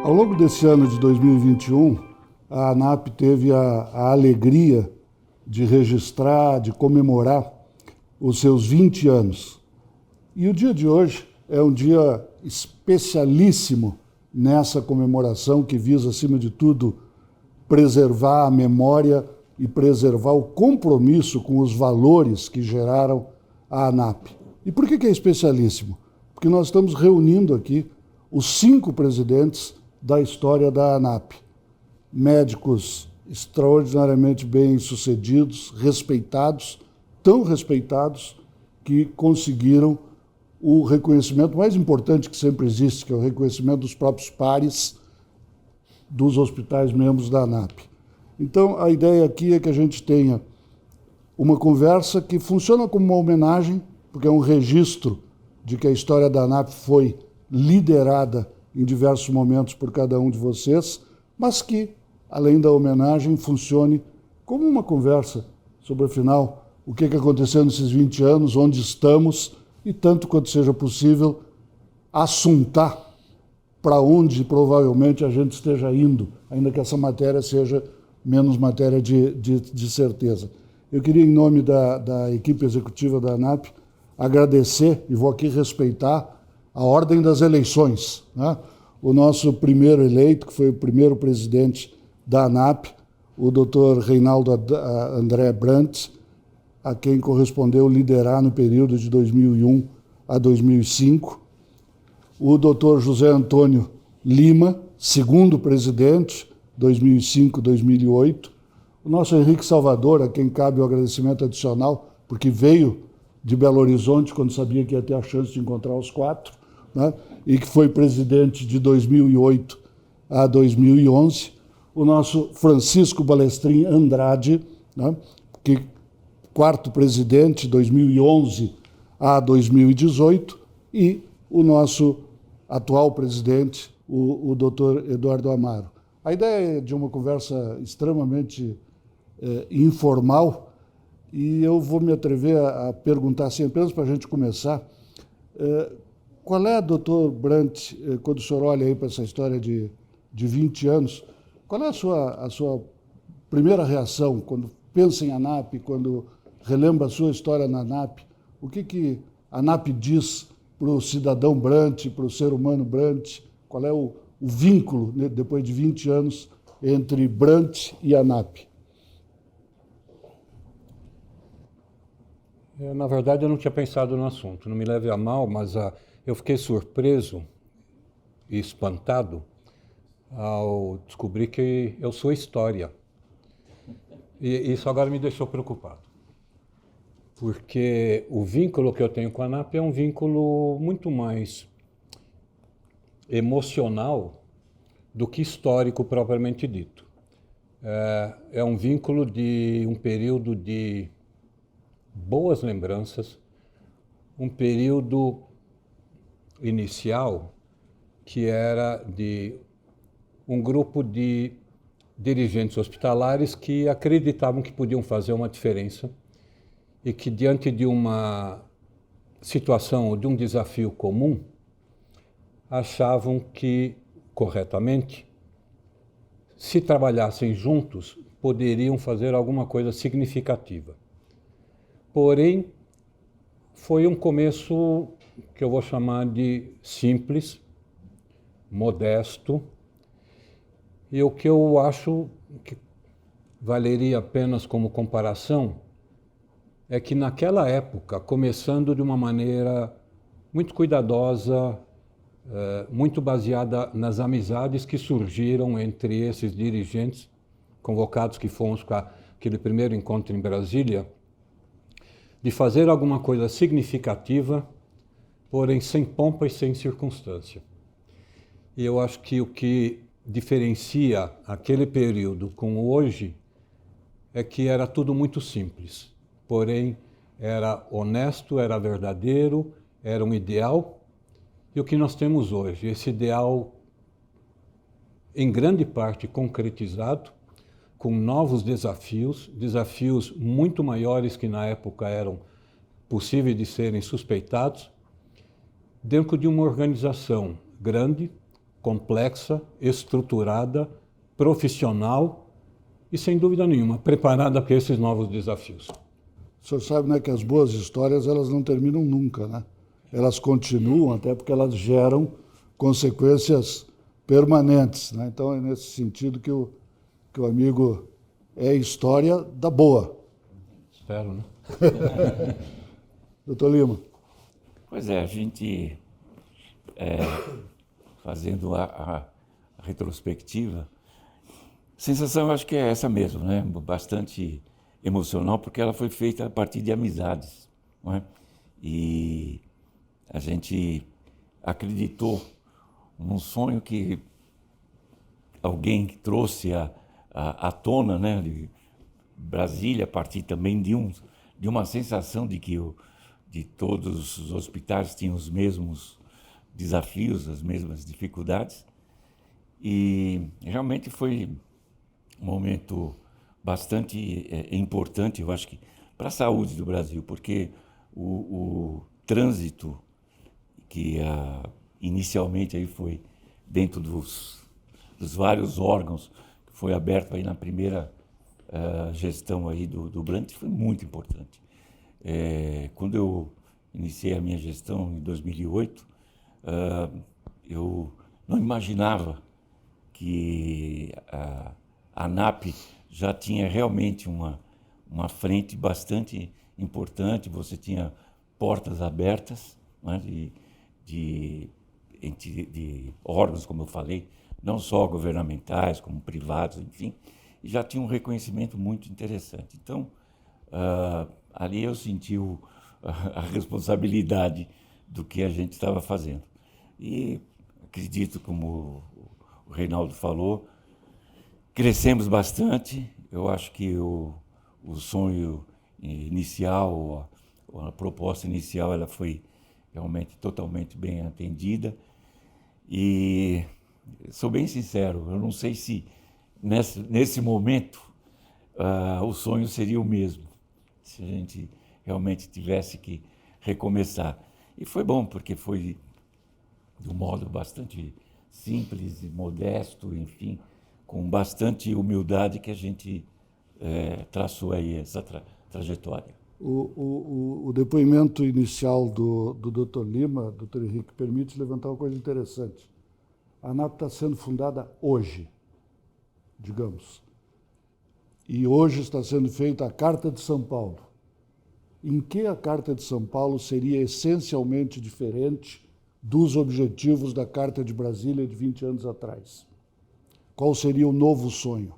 Ao longo desse ano de 2021, a ANAP teve a alegria de registrar, de comemorar os seus 20 anos. E o dia de hoje é um dia especialíssimo nessa comemoração que visa, acima de tudo, preservar a memória e preservar o compromisso com os valores que geraram a ANAP. E por que é especialíssimo? Porque nós estamos reunindo aqui os 5 presidentes da história da ANAP. Médicos extraordinariamente bem-sucedidos, respeitados, tão respeitados que conseguiram o reconhecimento mais importante que sempre existe, que é o reconhecimento dos próprios pares dos hospitais membros da ANAP. Então, a ideia aqui é que a gente tenha uma conversa que funciona como uma homenagem, porque é um registro de que a história da ANAP foi liderada em diversos momentos por cada um de vocês, mas que, além da homenagem, funcione como uma conversa sobre, afinal, o que aconteceu nesses 20 anos, onde estamos e, tanto quanto seja possível, assuntar para onde provavelmente a gente esteja indo, ainda que essa matéria seja menos matéria de certeza. Eu queria, em nome da equipe executiva da ANAP, agradecer, e vou aqui respeitar, a ordem das eleições, né? O nosso primeiro eleito, que foi o primeiro presidente da ANAP, o Dr. Reinaldo André Brandt, a quem correspondeu liderar no período de 2001 a 2005. O Dr. José Antônio Lima, segundo presidente, 2005-2008. O nosso Henrique Salvador, a quem cabe o agradecimento adicional, porque veio de Belo Horizonte quando sabia que ia ter a chance de encontrar os 4, né? E que foi presidente de 2008 a 2011. O nosso Francisco Balestrin Andrade, né? Que 4º presidente, 2011 a 2018, e o nosso atual presidente, o Dr. Eduardo Amaro. A ideia é de uma conversa extremamente informal, e eu vou me atrever a perguntar, assim, apenas para a gente começar, qual é, doutor Brandt, quando o senhor olha aí para essa história de 20 anos, qual é a sua primeira reação quando pensa em ANAP, quando relembra a sua história na ANAP? O que a ANAP diz para o cidadão Brandt, para o ser humano Brandt? Qual é o vínculo, né, depois de 20 anos, entre Brandt e ANAP? Na verdade, eu não tinha pensado no assunto, não me leve a mal, mas eu fiquei surpreso e espantado ao descobrir que eu sou história. E isso agora me deixou preocupado, porque o vínculo que eu tenho com a ANAP é um vínculo muito mais emocional do que histórico propriamente dito. É um vínculo de um período de boas lembranças, um período inicial que era de um grupo de dirigentes hospitalares que acreditavam que podiam fazer uma diferença e que, diante de uma situação ou de um desafio comum, achavam que, corretamente, se trabalhassem juntos, poderiam fazer alguma coisa significativa. Porém, foi um começo que eu vou chamar de simples, modesto, e o que eu acho que valeria apenas como comparação é que naquela época, começando de uma maneira muito cuidadosa, muito baseada nas amizades que surgiram entre esses dirigentes convocados que fomos para aquele primeiro encontro em Brasília, de fazer alguma coisa significativa, porém sem pompa e sem circunstância. E eu acho que o que diferencia aquele período com hoje é que era tudo muito simples, porém era honesto, era verdadeiro, era um ideal. E o que nós temos hoje, esse ideal em grande parte concretizado, com novos desafios, desafios muito maiores que na época eram possíveis de serem suspeitados, dentro de uma organização grande, complexa, estruturada, profissional e, sem dúvida nenhuma, preparada para esses novos desafios. O senhor sabe, né, que as boas histórias elas não terminam nunca, né? Elas continuam até porque elas geram consequências permanentes, né? Então é nesse sentido que o amigo é história da boa. Espero, né? Doutor Lima. Pois é, a gente, fazendo a retrospectiva, a sensação eu acho que é essa mesmo, né? Bastante emocional, porque ela foi feita a partir de amizades, não é? E a gente acreditou num sonho que alguém trouxe à tona, né, de Brasília, a partir também de uma sensação de que de todos os hospitais tinham os mesmos desafios, as mesmas dificuldades. E realmente foi um momento bastante importante, eu acho que, para a saúde do Brasil, porque o trânsito que inicialmente aí foi dentro dos vários órgãos que foi aberto aí na primeira gestão aí do Brandt foi muito importante. Quando eu iniciei a minha gestão em 2008, eu não imaginava que a ANAP já tinha realmente uma frente bastante importante. Você tinha portas abertas, né, de órgãos, como eu falei, não só governamentais, como privados, enfim, e já tinha um reconhecimento muito interessante. Então, ali eu senti a responsabilidade do que a gente estava fazendo. E acredito, como o Reinaldo falou, crescemos bastante. Eu acho que o sonho inicial, a proposta inicial, ela foi realmente totalmente bem atendida. E sou bem sincero, eu não sei se nesse momento o sonho seria o mesmo, se a gente realmente tivesse que recomeçar. E foi bom, porque foi de um modo bastante simples e modesto, enfim, com bastante humildade que a gente traçou aí essa trajetória. O depoimento inicial do Dr. Lima, Dr. Henrique, permite levantar uma coisa interessante. A ANAP está sendo fundada hoje, digamos. E hoje está sendo feita a Carta de São Paulo. Em que a Carta de São Paulo seria essencialmente diferente dos objetivos da Carta de Brasília de 20 anos atrás? Qual seria o novo sonho?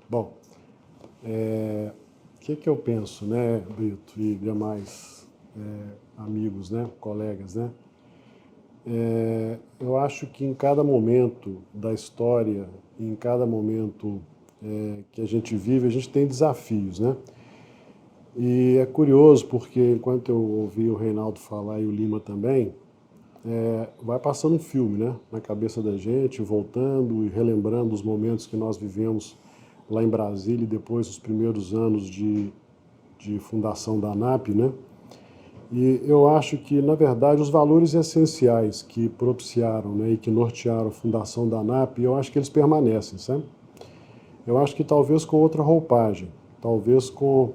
Bom, o que eu penso, né, Brito e demais amigos, né, colegas, né? Eu acho que em cada momento da história, em cada momento que a gente vive, a gente tem desafios, né? E é curioso porque enquanto eu ouvi o Reinaldo falar e o Lima também, vai passando um filme, né, na cabeça da gente, voltando e relembrando os momentos que nós vivemos lá em Brasília e depois os primeiros anos de fundação da ANAP, né? E eu acho que, na verdade, os valores essenciais que propiciaram, né, e que nortearam a fundação da ANAP, eu acho que eles permanecem, sabe? Eu acho que talvez com outra roupagem, talvez com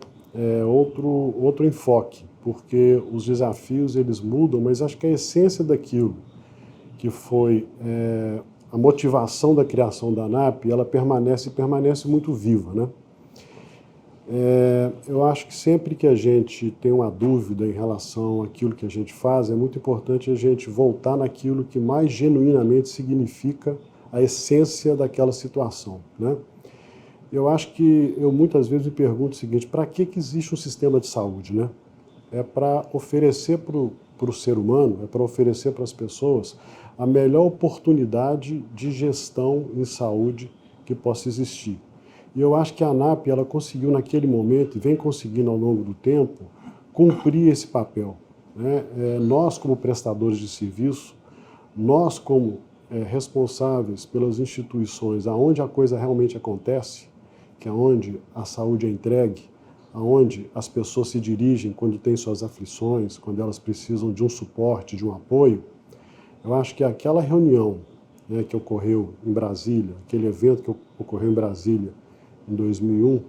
outro enfoque, porque os desafios eles mudam, mas acho que a essência daquilo que foi a motivação da criação da ANAP, ela permanece muito viva, né? Eu acho que sempre que a gente tem uma dúvida em relação àquilo que a gente faz, é muito importante a gente voltar naquilo que mais genuinamente significa a essência daquela situação, né? Eu acho que eu muitas vezes me pergunto o seguinte: para que existe um sistema de saúde, né? É para oferecer para o ser humano, é para oferecer para as pessoas a melhor oportunidade de gestão em saúde que possa existir. E eu acho que a ANAP, ela conseguiu naquele momento, e vem conseguindo ao longo do tempo, cumprir esse papel, né? Nós, como prestadores de serviço, nós, como responsáveis pelas instituições aonde a coisa realmente acontece, que é onde a saúde é entregue, aonde as pessoas se dirigem quando têm suas aflições, quando elas precisam de um suporte, de um apoio, Eu acho que aquela reunião, né, que ocorreu em Brasília, aquele evento que ocorreu em Brasília em 2001,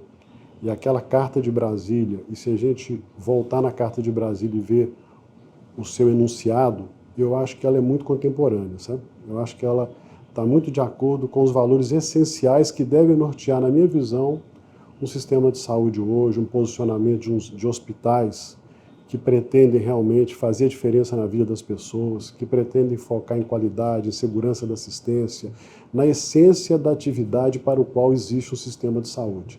e aquela Carta de Brasília, e se a gente voltar na Carta de Brasília e ver o seu enunciado, eu acho que ela é muito contemporânea, sabe? Eu acho que ela está muito de acordo com os valores essenciais que devem nortear, na minha visão, um sistema de saúde hoje, um posicionamento de hospitais que pretendem realmente fazer a diferença na vida das pessoas, que pretendem focar em qualidade, em segurança da assistência, na essência da atividade para o qual existe o sistema de saúde.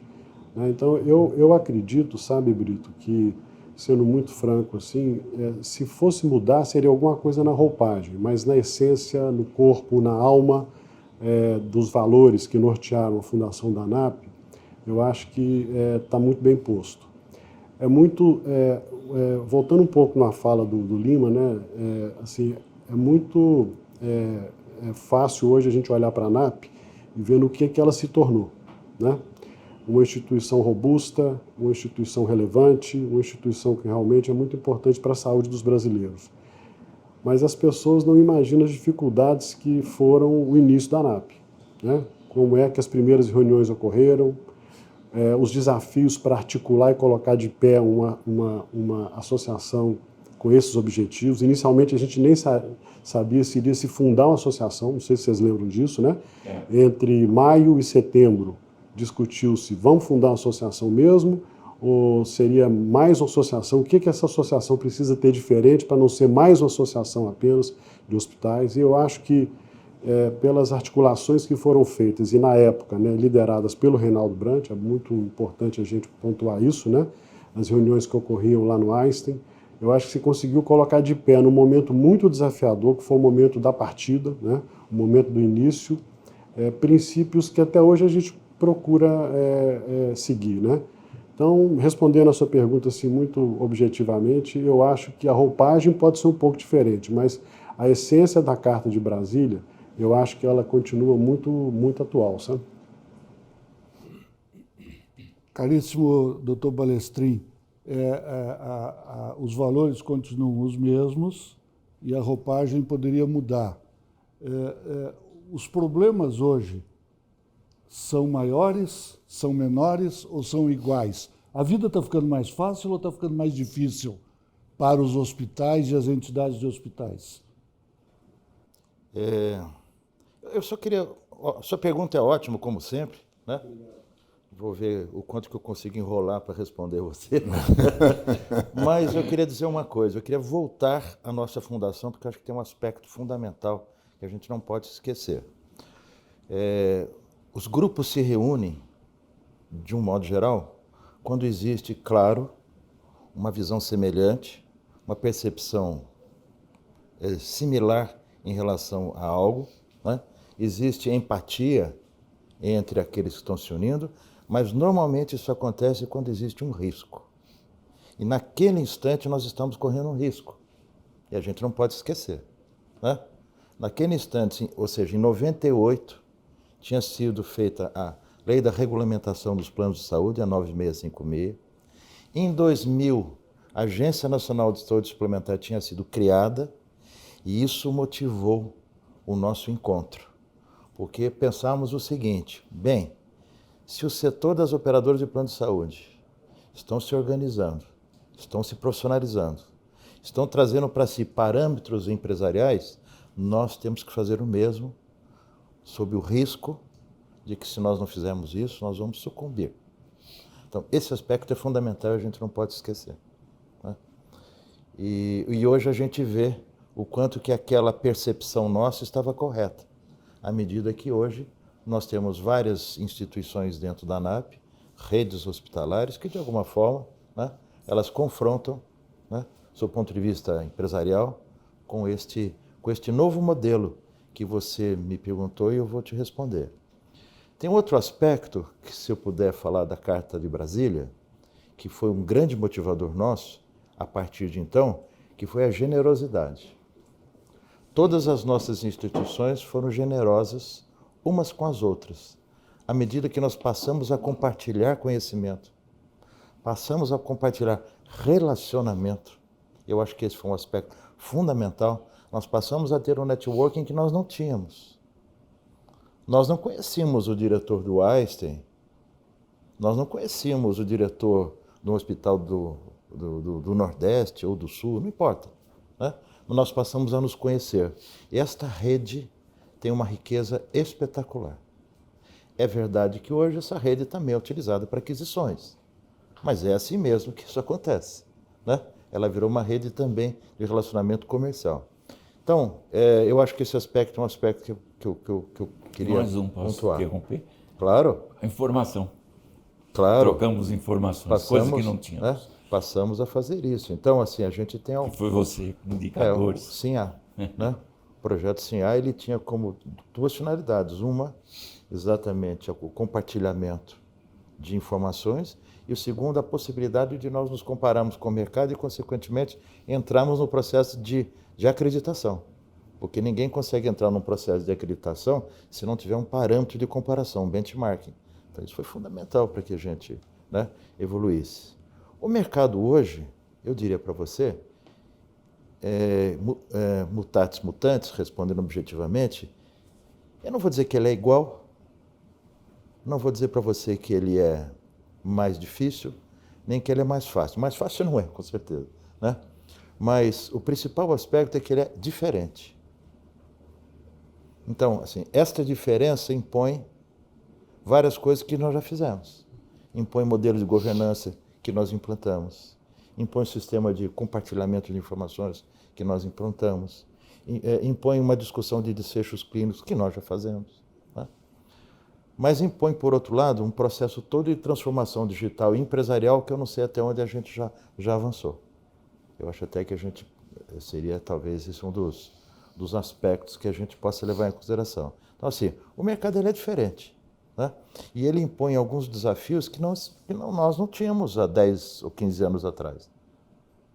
Então, eu acredito, sabe, Brito, que, sendo muito franco, assim, se fosse mudar, seria alguma coisa na roupagem, mas na essência, no corpo, na alma, dos valores que nortearam a fundação da ANAP, eu acho que está muito bem posto. Voltando um pouco na fala do Lima, né, assim, é muito fácil hoje a gente olhar para a ANAP e ver no que ela se tornou, né? Uma instituição robusta, uma instituição relevante, uma instituição que realmente é muito importante para a saúde dos brasileiros. Mas as pessoas não imaginam as dificuldades que foram o início da ANAP, né? Como é que as primeiras reuniões ocorreram, os desafios para articular e colocar de pé uma associação com esses objetivos. Inicialmente a gente nem sabia se iria se fundar uma associação, não sei se vocês lembram disso, né? Entre maio e setembro discutiu-se, vamos fundar uma associação mesmo, ou seria mais uma associação? O que essa associação precisa ter diferente para não ser mais uma associação apenas de hospitais? E eu acho que, pelas articulações que foram feitas, e na época, né, lideradas pelo Reinaldo Brant, é muito importante a gente pontuar isso, né, as reuniões que ocorriam lá no Einstein, eu acho que se conseguiu colocar de pé num momento muito desafiador, que foi o momento da partida, né, o momento do início, princípios que até hoje a gente procura seguir, né? Então, respondendo a sua pergunta assim, muito objetivamente, eu acho que a roupagem pode ser um pouco diferente, mas a essência da Carta de Brasília, eu acho que ela continua muito, muito atual, sabe? Caríssimo doutor Balestrin, os valores continuam os mesmos e a roupagem poderia mudar. Os problemas hoje são maiores, são menores ou são iguais? A vida está ficando mais fácil ou está ficando mais difícil para os hospitais e as entidades de hospitais? Eu só queria... A sua pergunta é ótima, como sempre, né? Vou ver o quanto que eu consigo enrolar para responder você. Mas eu queria dizer uma coisa, eu queria voltar à nossa fundação, porque eu acho que tem um aspecto fundamental que a gente não pode esquecer. Os grupos se reúnem, de um modo geral, quando existe, claro, uma visão semelhante, uma percepção similar em relação a algo, né? Existe empatia entre aqueles que estão se unindo, mas normalmente isso acontece quando existe um risco. E naquele instante nós estamos correndo um risco, e a gente não pode esquecer, né? Naquele instante, ou seja, em 98, tinha sido feita a Lei da Regulamentação dos Planos de Saúde, a 9656. Em 2000, a Agência Nacional de Saúde Suplementar tinha sido criada e isso motivou o nosso encontro. Porque pensamos o seguinte, bem, se o setor das operadoras de plano de saúde estão se organizando, estão se profissionalizando, estão trazendo para si parâmetros empresariais, nós temos que fazer o mesmo sob o risco de que, se nós não fizermos isso, nós vamos sucumbir. Então, esse aspecto é fundamental e a gente não pode esquecer, né? E hoje a gente vê o quanto que aquela percepção nossa estava correta, à medida que hoje nós temos várias instituições dentro da ANAP, redes hospitalares, que de alguma forma, né, elas confrontam, né, do ponto de vista empresarial, com este novo modelo que você me perguntou e eu vou te responder. Tem outro aspecto, que se eu puder falar da Carta de Brasília, que foi um grande motivador nosso, a partir de então, que foi a generosidade. Todas as nossas instituições foram generosas umas com as outras, à medida que nós passamos a compartilhar conhecimento, passamos a compartilhar relacionamento. Eu acho que esse foi um aspecto fundamental nós passamos a ter um networking que nós não tínhamos. Nós não conhecíamos o diretor do Einstein, nós não conhecíamos o diretor do hospital do Nordeste ou do Sul, não importa, né? Mas nós passamos a nos conhecer. E esta rede tem uma riqueza espetacular. É verdade que hoje essa rede também é utilizada para aquisições, mas é assim mesmo que isso acontece, né? Ela virou uma rede também de relacionamento comercial. Então, eu acho que esse aspecto é um aspecto que eu queria Mais um, posso pontuar. interromper? Claro, A informação. claro. Trocamos informações, coisas que não tínhamos. né, passamos a fazer isso. Então, assim, a gente tem Que foi você, o indicadores. SINA, né? O projeto SINA, ele tinha como duas finalidades. Uma, exatamente, o compartilhamento de informações, e o segundo, a possibilidade de nós nos compararmos com o mercado e, consequentemente, entrarmos no processo de acreditação. Porque ninguém consegue entrar num processo de acreditação se não tiver um parâmetro de comparação, um benchmarking. Então, isso foi fundamental para que a gente, né, evoluísse. O mercado hoje, eu diria para você, mutatis mutandis, respondendo objetivamente, eu não vou dizer que ele é igual, não vou dizer para você que ele é mais difícil, nem que ele é mais fácil. Mais fácil não é, com certeza, né? Mas o principal aspecto é que ele é diferente. Então, assim, esta diferença impõe várias coisas que nós já fizemos. Impõe modelos de governança que nós implantamos. Impõe sistema de compartilhamento de informações que nós implantamos. Impõe uma discussão de desfechos clínicos que nós já fazemos, né? Mas impõe, por outro lado, um processo todo de transformação digital e empresarial que eu não sei até onde a gente já avançou. Eu acho até que a gente seria, talvez, esse um dos aspectos que a gente possa levar em consideração. Então, assim, o mercado ele é diferente, né? E ele impõe alguns desafios que nós não tínhamos há 10 ou 15 anos atrás,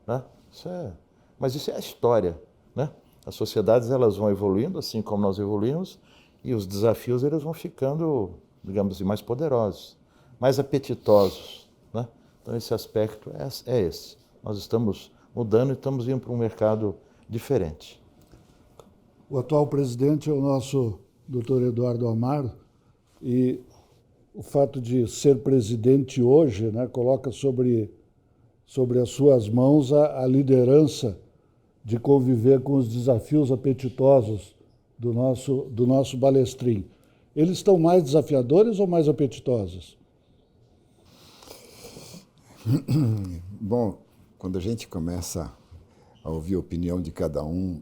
né? Mas isso é a história, né? As sociedades elas vão evoluindo, assim como nós evoluímos, e os desafios eles vão ficando, digamos assim, mais poderosos, mais apetitosos, né? Então, esse aspecto é esse. Nós estamos mudando e estamos indo para um mercado diferente. O atual presidente é o nosso doutor Eduardo Amaro, e o fato de ser presidente hoje, né, coloca sobre as suas mãos a liderança de conviver com os desafios apetitosos do nosso Balestrin. Eles estão mais desafiadores ou mais apetitosos? Bom, quando a gente começa a ouvir a opinião de cada um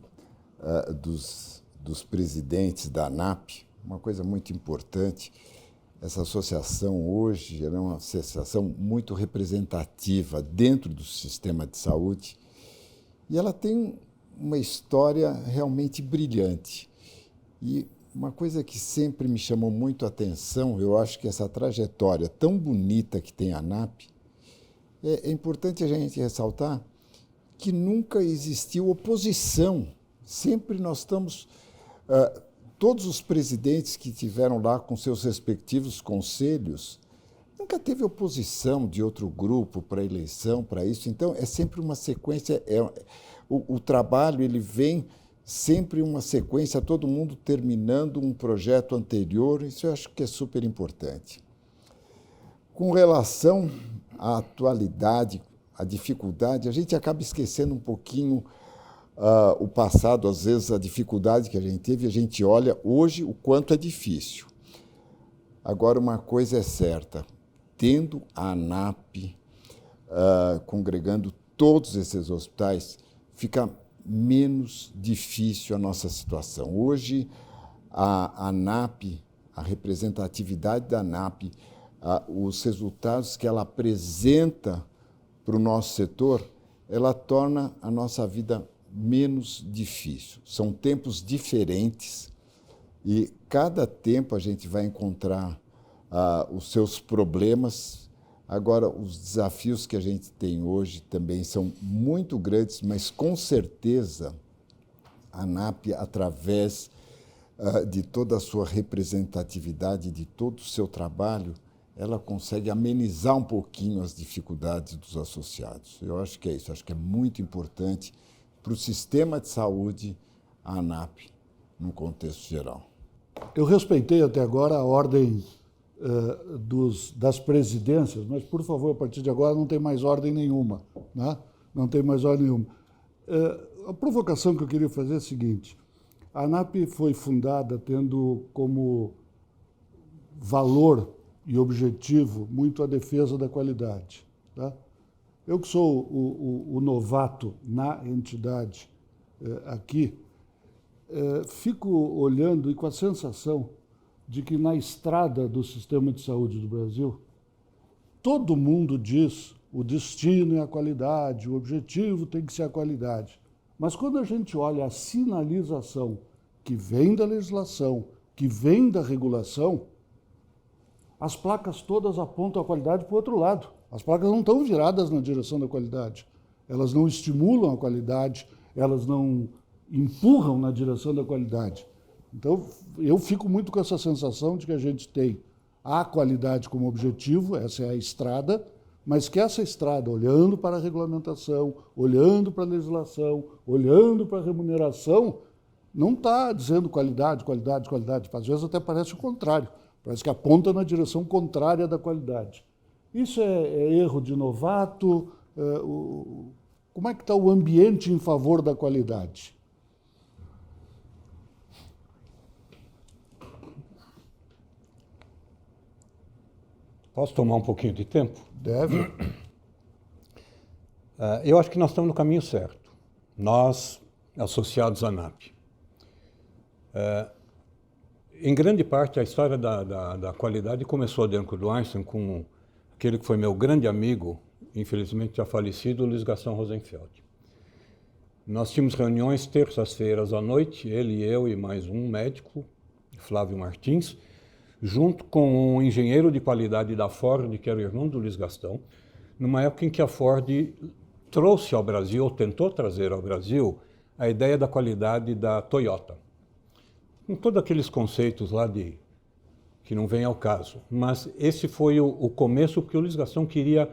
dos presidentes da ANAP, uma coisa muito importante, essa associação hoje é uma associação muito representativa dentro do sistema de saúde, e ela tem uma história realmente brilhante. E uma coisa que sempre me chamou muito a atenção, eu acho que essa trajetória tão bonita que tem a ANAP, é importante a gente ressaltar que nunca existiu oposição. Sempre nós estamos... todos os presidentes que tiveram lá com seus respectivos conselhos, nunca teve oposição de outro grupo para a eleição, para isso. Então, é sempre uma sequência... O trabalho ele vem sempre uma sequência, todo mundo terminando um projeto anterior. Isso eu acho que é super importante. Com relação à atualidade, à dificuldade, a gente acaba esquecendo um pouquinho o passado, às vezes a dificuldade que a gente teve, a gente olha hoje o quanto é difícil. Agora, uma coisa é certa, tendo a ANAP congregando todos esses hospitais, fica menos difícil a nossa situação. Hoje, a ANAP, a representatividade da ANAP, os resultados que ela apresenta para o nosso setor, ela torna a nossa vida menos difícil. São tempos diferentes e cada tempo a gente vai encontrar os seus problemas. Agora, os desafios que a gente tem hoje também são muito grandes, mas com certeza a ANAP, através de toda a sua representatividade, de todo o seu trabalho, ela consegue amenizar um pouquinho as dificuldades dos associados. Eu acho que é isso, acho que é muito importante para o sistema de saúde a ANAP no contexto geral? Eu respeitei até agora a ordem das presidências, mas, por favor, a partir de agora não tem mais ordem nenhuma. Né? Não tem mais ordem nenhuma. A provocação que eu queria fazer é a seguinte. A ANAP foi fundada tendo como valor e objetivo muito a defesa da qualidade. Tá? Eu que sou o novato na entidade aqui, fico olhando e com a sensação de que na estrada do sistema de saúde do Brasil, todo mundo diz o destino é a qualidade, o objetivo tem que ser a qualidade. Mas quando a gente olha a sinalização que vem da legislação, que vem da regulação, as placas todas apontam a qualidade para o outro lado. As placas não estão viradas na direção da qualidade. Elas não estimulam a qualidade, elas não empurram na direção da qualidade. Então, eu fico muito com essa sensação de que a gente tem a qualidade como objetivo, essa é a estrada, mas que essa estrada, olhando para a regulamentação, olhando para a legislação, olhando para a remuneração, não está dizendo qualidade, qualidade, qualidade. Às vezes até parece o contrário, parece que aponta na direção contrária da qualidade. Isso é erro de novato? Como é que está o ambiente em favor da qualidade? Posso tomar um pouquinho de tempo? Deve. Eu acho que nós estamos no caminho certo. Nós, associados à ANAP. Em grande parte, a história da qualidade começou dentro do Einstein com aquele que foi meu grande amigo, infelizmente já falecido, Luiz Gastão Rosenfeld. Nós tínhamos reuniões terças-feiras à noite, ele e eu e mais um médico, Flávio Martins, junto com um engenheiro de qualidade da Ford, que era o irmão do Luiz Gastão, numa época em que a Ford trouxe ao Brasil, ou tentou trazer ao Brasil, a ideia da qualidade da Toyota. Com todos aqueles conceitos lá que não vem ao caso. Mas esse foi o começo, porque o Luiz Gastão queria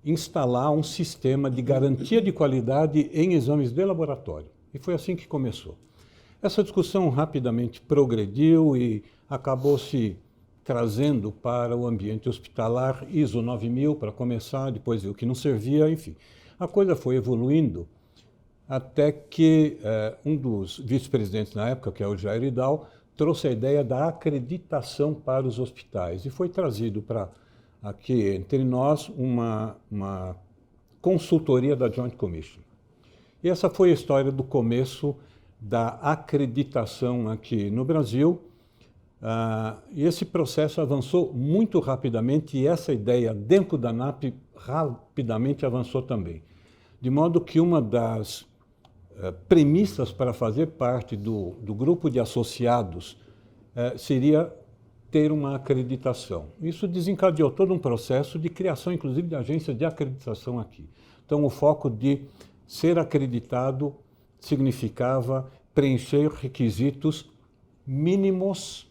instalar um sistema de garantia de qualidade em exames de laboratório. E foi assim que começou. Essa discussão rapidamente progrediu e acabou se trazendo para o ambiente hospitalar ISO 9000 para começar, depois viu que não servia, enfim. A coisa foi evoluindo até que um dos vice-presidentes na época, que é o Jair Idal, trouxe a ideia da acreditação para os hospitais e foi trazido para aqui entre nós uma consultoria da Joint Commission. E essa foi a história do começo da acreditação aqui no Brasil. E esse processo avançou muito rapidamente e essa ideia dentro da ANAP rapidamente avançou também. De modo que uma das premissas para fazer parte do grupo de associados seria ter uma acreditação. Isso desencadeou todo um processo de criação, inclusive, de agências de acreditação aqui. Então, o foco de ser acreditado significava preencher requisitos mínimos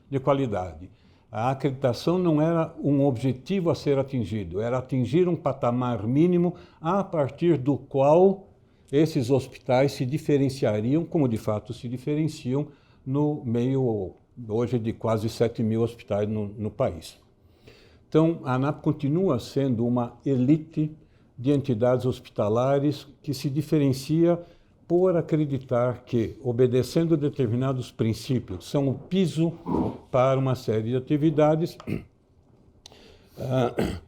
de qualidade. A acreditação não era um objetivo a ser atingido, era atingir um patamar mínimo a partir do qual esses hospitais se diferenciariam, como de fato se diferenciam, no meio hoje de quase 7.000 hospitais no país. Então, a ANAP continua sendo uma elite de entidades hospitalares que se diferencia por acreditar que, obedecendo determinados princípios, são o piso para uma série de atividades,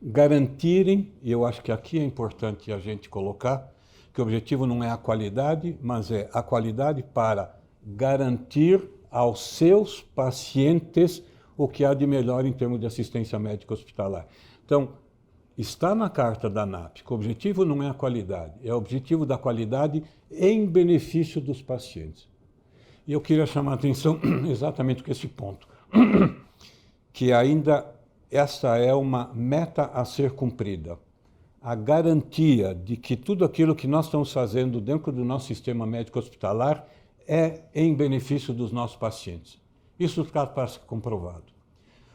garantirem, e eu acho que aqui é importante a gente colocar, que o objetivo não é a qualidade, mas é a qualidade para garantir aos seus pacientes o que há de melhor em termos de assistência médica hospitalar. Então, está na carta da ANAP que o objetivo não é a qualidade, é o objetivo da qualidade em benefício dos pacientes. E eu queria chamar a atenção exatamente com esse ponto, que ainda essa é uma meta a ser cumprida. A garantia de que tudo aquilo que nós estamos fazendo dentro do nosso sistema médico hospitalar é em benefício dos nossos pacientes. Isso está para ser comprovado.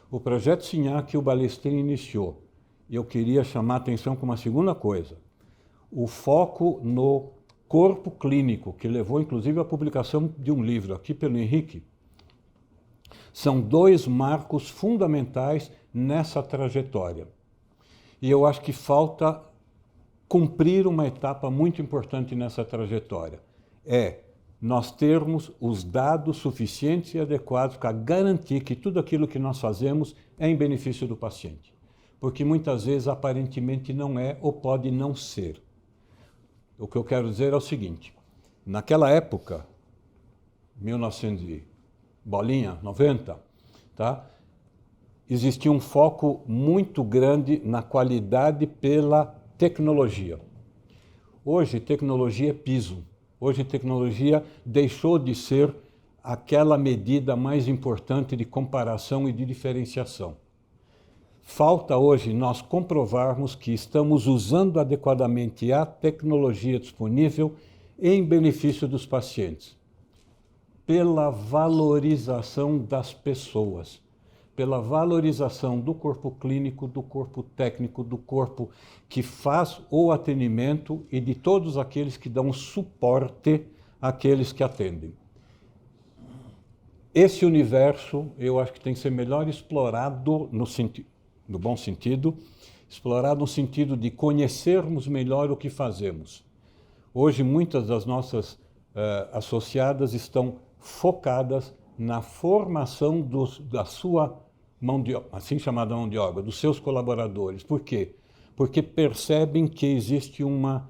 O projeto Sinhá que o Balestrin iniciou, eu queria chamar a atenção com uma segunda coisa. O foco no corpo clínico, que levou inclusive à publicação de um livro aqui pelo Henrique, são dois marcos fundamentais nessa trajetória. E eu acho que falta cumprir uma etapa muito importante nessa trajetória. É nós termos os dados suficientes e adequados para garantir que tudo aquilo que nós fazemos é em benefício do paciente. Porque muitas vezes aparentemente não é ou pode não ser. O que eu quero dizer é o seguinte, naquela época, 1990, tá? Existia um foco muito grande na qualidade pela tecnologia. Hoje, tecnologia é piso. Hoje, tecnologia deixou de ser aquela medida mais importante de comparação e de diferenciação. Falta hoje nós comprovarmos que estamos usando adequadamente a tecnologia disponível em benefício dos pacientes, pela valorização das pessoas, pela valorização do corpo clínico, do corpo técnico, do corpo que faz o atendimento e de todos aqueles que dão suporte àqueles que atendem. Esse universo, eu acho que tem que ser melhor explorado no bom sentido, explorado no sentido de conhecermos melhor o que fazemos. Hoje, muitas das nossas associadas estão focadas na formação da sua mão de obra, assim chamada mão de obra, dos seus colaboradores. Por quê? Porque percebem que existe uma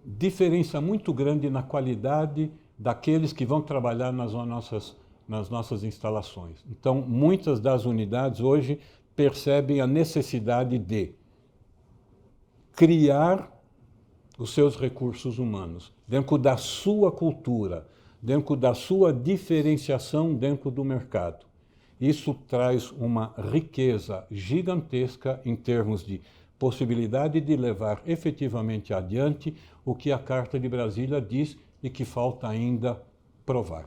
diferença muito grande na qualidade daqueles que vão trabalhar nas nossas instalações. Então, muitas das unidades hoje percebem a necessidade de criar os seus recursos humanos dentro da sua cultura, dentro da sua diferenciação dentro do mercado. Isso traz uma riqueza gigantesca em termos de possibilidade de levar efetivamente adiante o que a Carta de Brasília diz e que falta ainda provar.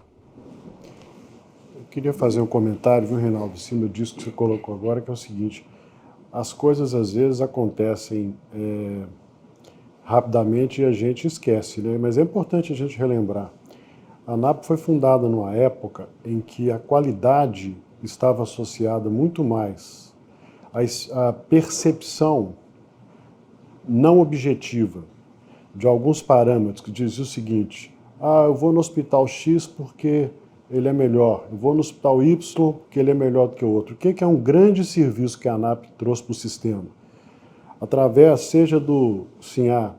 Eu queria fazer um comentário, viu, Reinaldo, em cima disso que você colocou agora, que é o seguinte: as coisas às vezes acontecem rapidamente e a gente esquece, né? Mas é importante a gente relembrar. A ANAP foi fundada numa época em que a qualidade estava associada muito mais à percepção não objetiva de alguns parâmetros que diziam o seguinte: eu vou no hospital X porque ele é melhor, eu vou no hospital Y porque ele é melhor do que o outro. O que é um grande serviço que a ANAP trouxe para o sistema? Através, seja do SINA,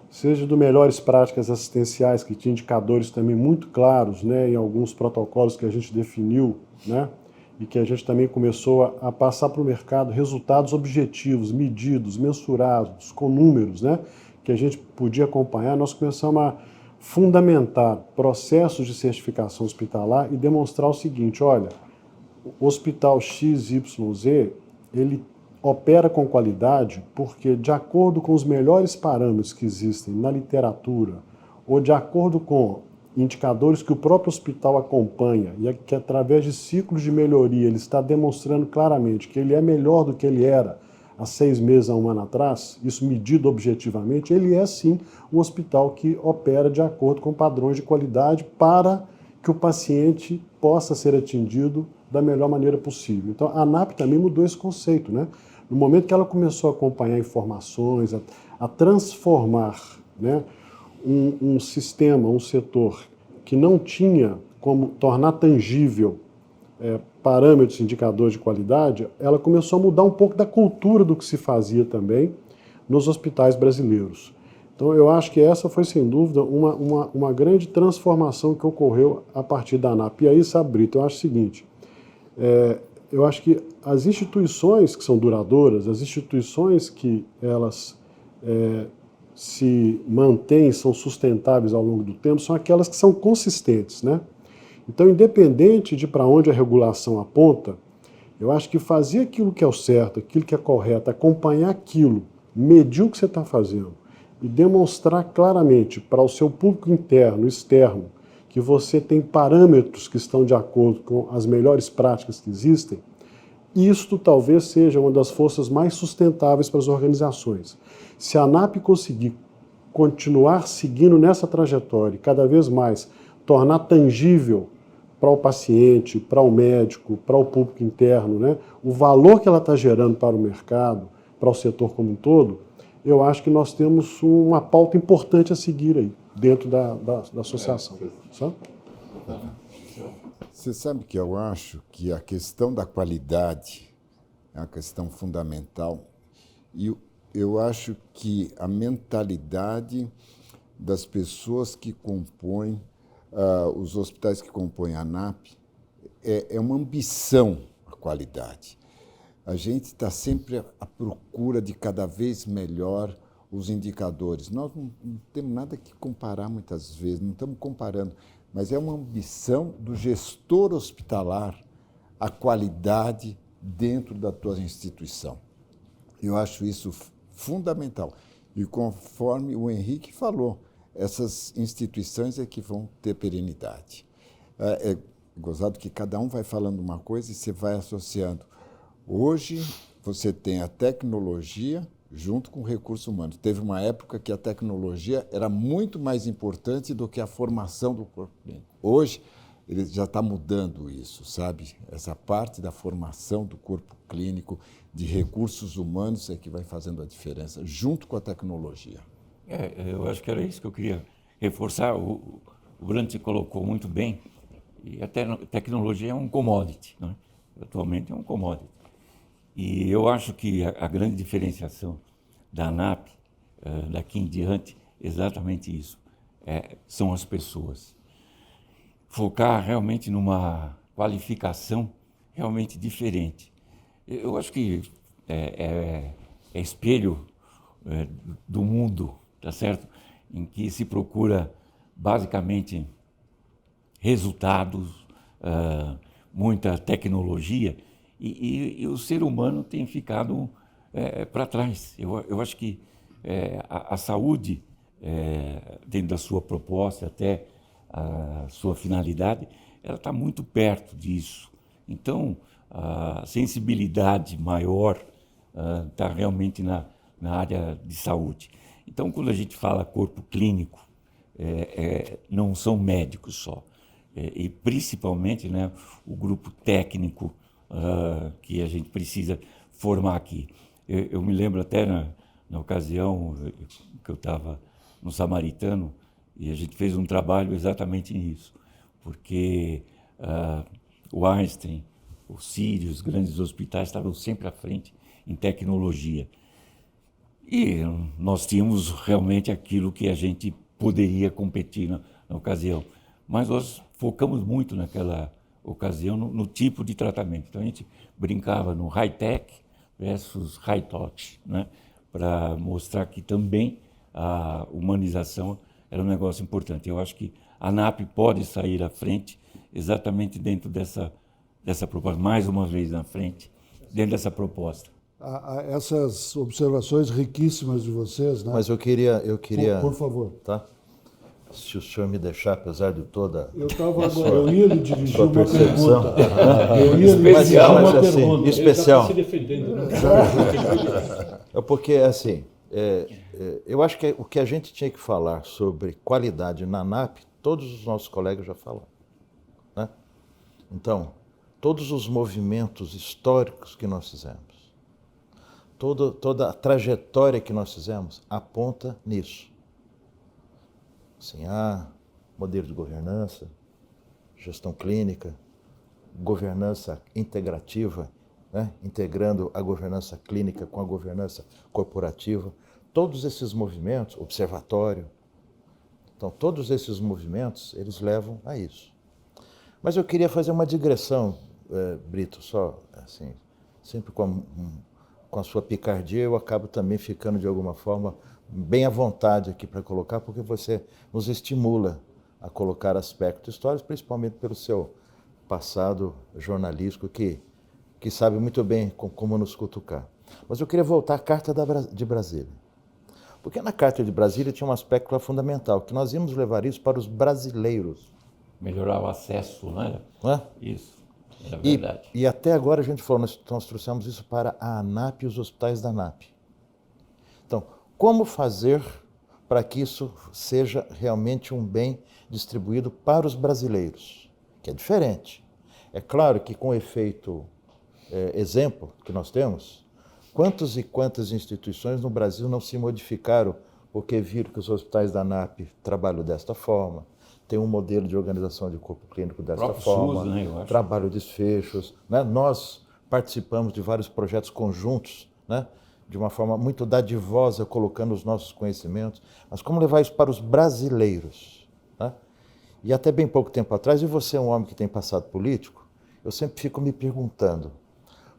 seja do melhores práticas assistenciais, que tinha indicadores também muito claros, né, em alguns protocolos que a gente definiu, né, e que a gente também começou a passar para o mercado resultados objetivos, medidos, mensurados, com números, né, que a gente podia acompanhar. Nós começamos a fundamentar processos de certificação hospitalar e demonstrar o seguinte: olha, o hospital XYZ, ele opera com qualidade porque, de acordo com os melhores parâmetros que existem na literatura, ou de acordo com indicadores que o próprio hospital acompanha, e que através de ciclos de melhoria ele está demonstrando claramente que ele é melhor do que ele era há 6 meses, há 1 ano atrás, isso medido objetivamente, ele é sim um hospital que opera de acordo com padrões de qualidade para que o paciente possa ser atendido da melhor maneira possível. Então, a ANAP também mudou esse conceito, né? No momento que ela começou a acompanhar informações, a transformar, né, um sistema, um setor que não tinha como tornar tangível parâmetros, indicadores de qualidade, ela começou a mudar um pouco da cultura do que se fazia também nos hospitais brasileiros. Então, eu acho que essa foi, sem dúvida, uma grande transformação que ocorreu a partir da ANAP. E aí, sabe, Brito, eu acho o seguinte: eu acho que as instituições que são duradouras, as instituições que elas se mantêm, são sustentáveis ao longo do tempo, são aquelas que são consistentes, né? Então, independente de para onde a regulação aponta, eu acho que fazer aquilo que é o certo, aquilo que é correto, acompanhar aquilo, medir o que você está fazendo e demonstrar claramente para o seu público interno e externo que você tem parâmetros que estão de acordo com as melhores práticas que existem, isto talvez seja uma das forças mais sustentáveis para as organizações. Se a ANAP conseguir continuar seguindo nessa trajetória, cada vez mais tornar tangível para o paciente, para o médico, para o público interno, né, o valor que ela está gerando para o mercado, para o setor como um todo, eu acho que nós temos uma pauta importante a seguir aí, dentro da associação. Sabe? Você sabe que eu acho que a questão da qualidade é uma questão fundamental e eu acho que a mentalidade das pessoas que compõem, os hospitais que compõem a ANAP, é uma ambição a qualidade. A gente está sempre à procura de cada vez melhor os indicadores. Nós não temos nada que comparar muitas vezes, não estamos comparando, mas é uma ambição do gestor hospitalar a qualidade dentro da tua instituição. Eu acho isso fundamental. E conforme o Henrique falou, essas instituições é que vão ter perenidade. É gozado que cada um vai falando uma coisa e você vai associando. Hoje, você tem a tecnologia junto com o recurso humano. Teve uma época que a tecnologia era muito mais importante do que a formação do corpo clínico. Hoje, ele já está mudando isso, sabe? Essa parte da formação do corpo clínico, de recursos humanos, é que vai fazendo a diferença, junto com a tecnologia. Eu acho que era isso que eu queria reforçar. O Brant colocou muito bem, e a tecnologia é um commodity, né? Atualmente é um commodity. E eu acho que a grande diferenciação da ANAP, daqui em diante, é exatamente isso, são as pessoas. Focar realmente numa qualificação realmente diferente. Eu acho que é espelho do mundo, tá certo? Em que se procura basicamente resultados, muita tecnologia, e o ser humano tem ficado para trás. Eu acho que a saúde, dentro da sua proposta, até a sua finalidade, ela está muito perto disso. Então, a sensibilidade maior está realmente na área de saúde. Então, quando a gente fala corpo clínico, não são médicos só, e principalmente, né, o grupo técnico que a gente precisa formar aqui. Eu me lembro até na ocasião que eu estava no Samaritano, e a gente fez um trabalho exatamente nisso, porque o Einstein, o Sírio, os grandes hospitais estavam sempre à frente em tecnologia. E nós tínhamos realmente aquilo que a gente poderia competir na ocasião. Mas nós focamos muito naquela ocasião no tipo de tratamento. Então a gente brincava no high-tech versus high-touch, né? Para mostrar que também a humanização era um negócio importante. Eu acho que a ANAP pode sair à frente exatamente dentro dessa proposta, mais uma vez na frente, dentro dessa proposta. Essas observações riquíssimas de vocês, né? Mas eu queria Por favor. Tá? Se o senhor me deixar, apesar de toda Eu ia lhe dirigir sua uma percepção. pergunta. Eu ia lhe dirigir Especial, uma mas assim, pergunta. especial. Se defendendo, né? É porque, assim, eu acho que o que a gente tinha que falar sobre qualidade na ANAP, todos os nossos colegas já falaram, né? Então, todos os movimentos históricos que nós fizemos, toda a trajetória que nós fizemos aponta nisso. Assim, modelo de governança, gestão clínica, governança integrativa, né? Integrando a governança clínica com a governança corporativa. Todos esses movimentos, observatório, então todos esses movimentos, eles levam a isso. Mas eu queria fazer uma digressão, Brito, só assim, sempre com a sua picardia, eu acabo também ficando de alguma forma bem à vontade aqui para colocar, porque você nos estimula a colocar aspectos históricos, principalmente pelo seu passado jornalístico, que sabe muito bem como nos cutucar. Mas eu queria voltar à Carta de Brasília. Porque na Carta de Brasília tinha um aspecto fundamental, que nós íamos levar isso para os brasileiros. Melhorar o acesso, né? Não é? Isso, é verdade. E até agora a gente falou, nós trouxemos isso para a ANAP e os hospitais da ANAP. Então, como fazer para que isso seja realmente um bem distribuído para os brasileiros, que é diferente. É claro que com o efeito exemplo que nós temos, quantas e quantas instituições no Brasil não se modificaram porque viram que os hospitais da ANAP trabalham desta forma, tem um modelo de organização de corpo clínico desta forma, SUS, né, eu acho. trabalho desfechos, né? Nós participamos de vários projetos conjuntos, né? De uma forma muito dadivosa, colocando os nossos conhecimentos, mas como levar isso para os brasileiros, né? E até bem pouco tempo atrás, e você é um homem que tem passado político, eu sempre fico me perguntando,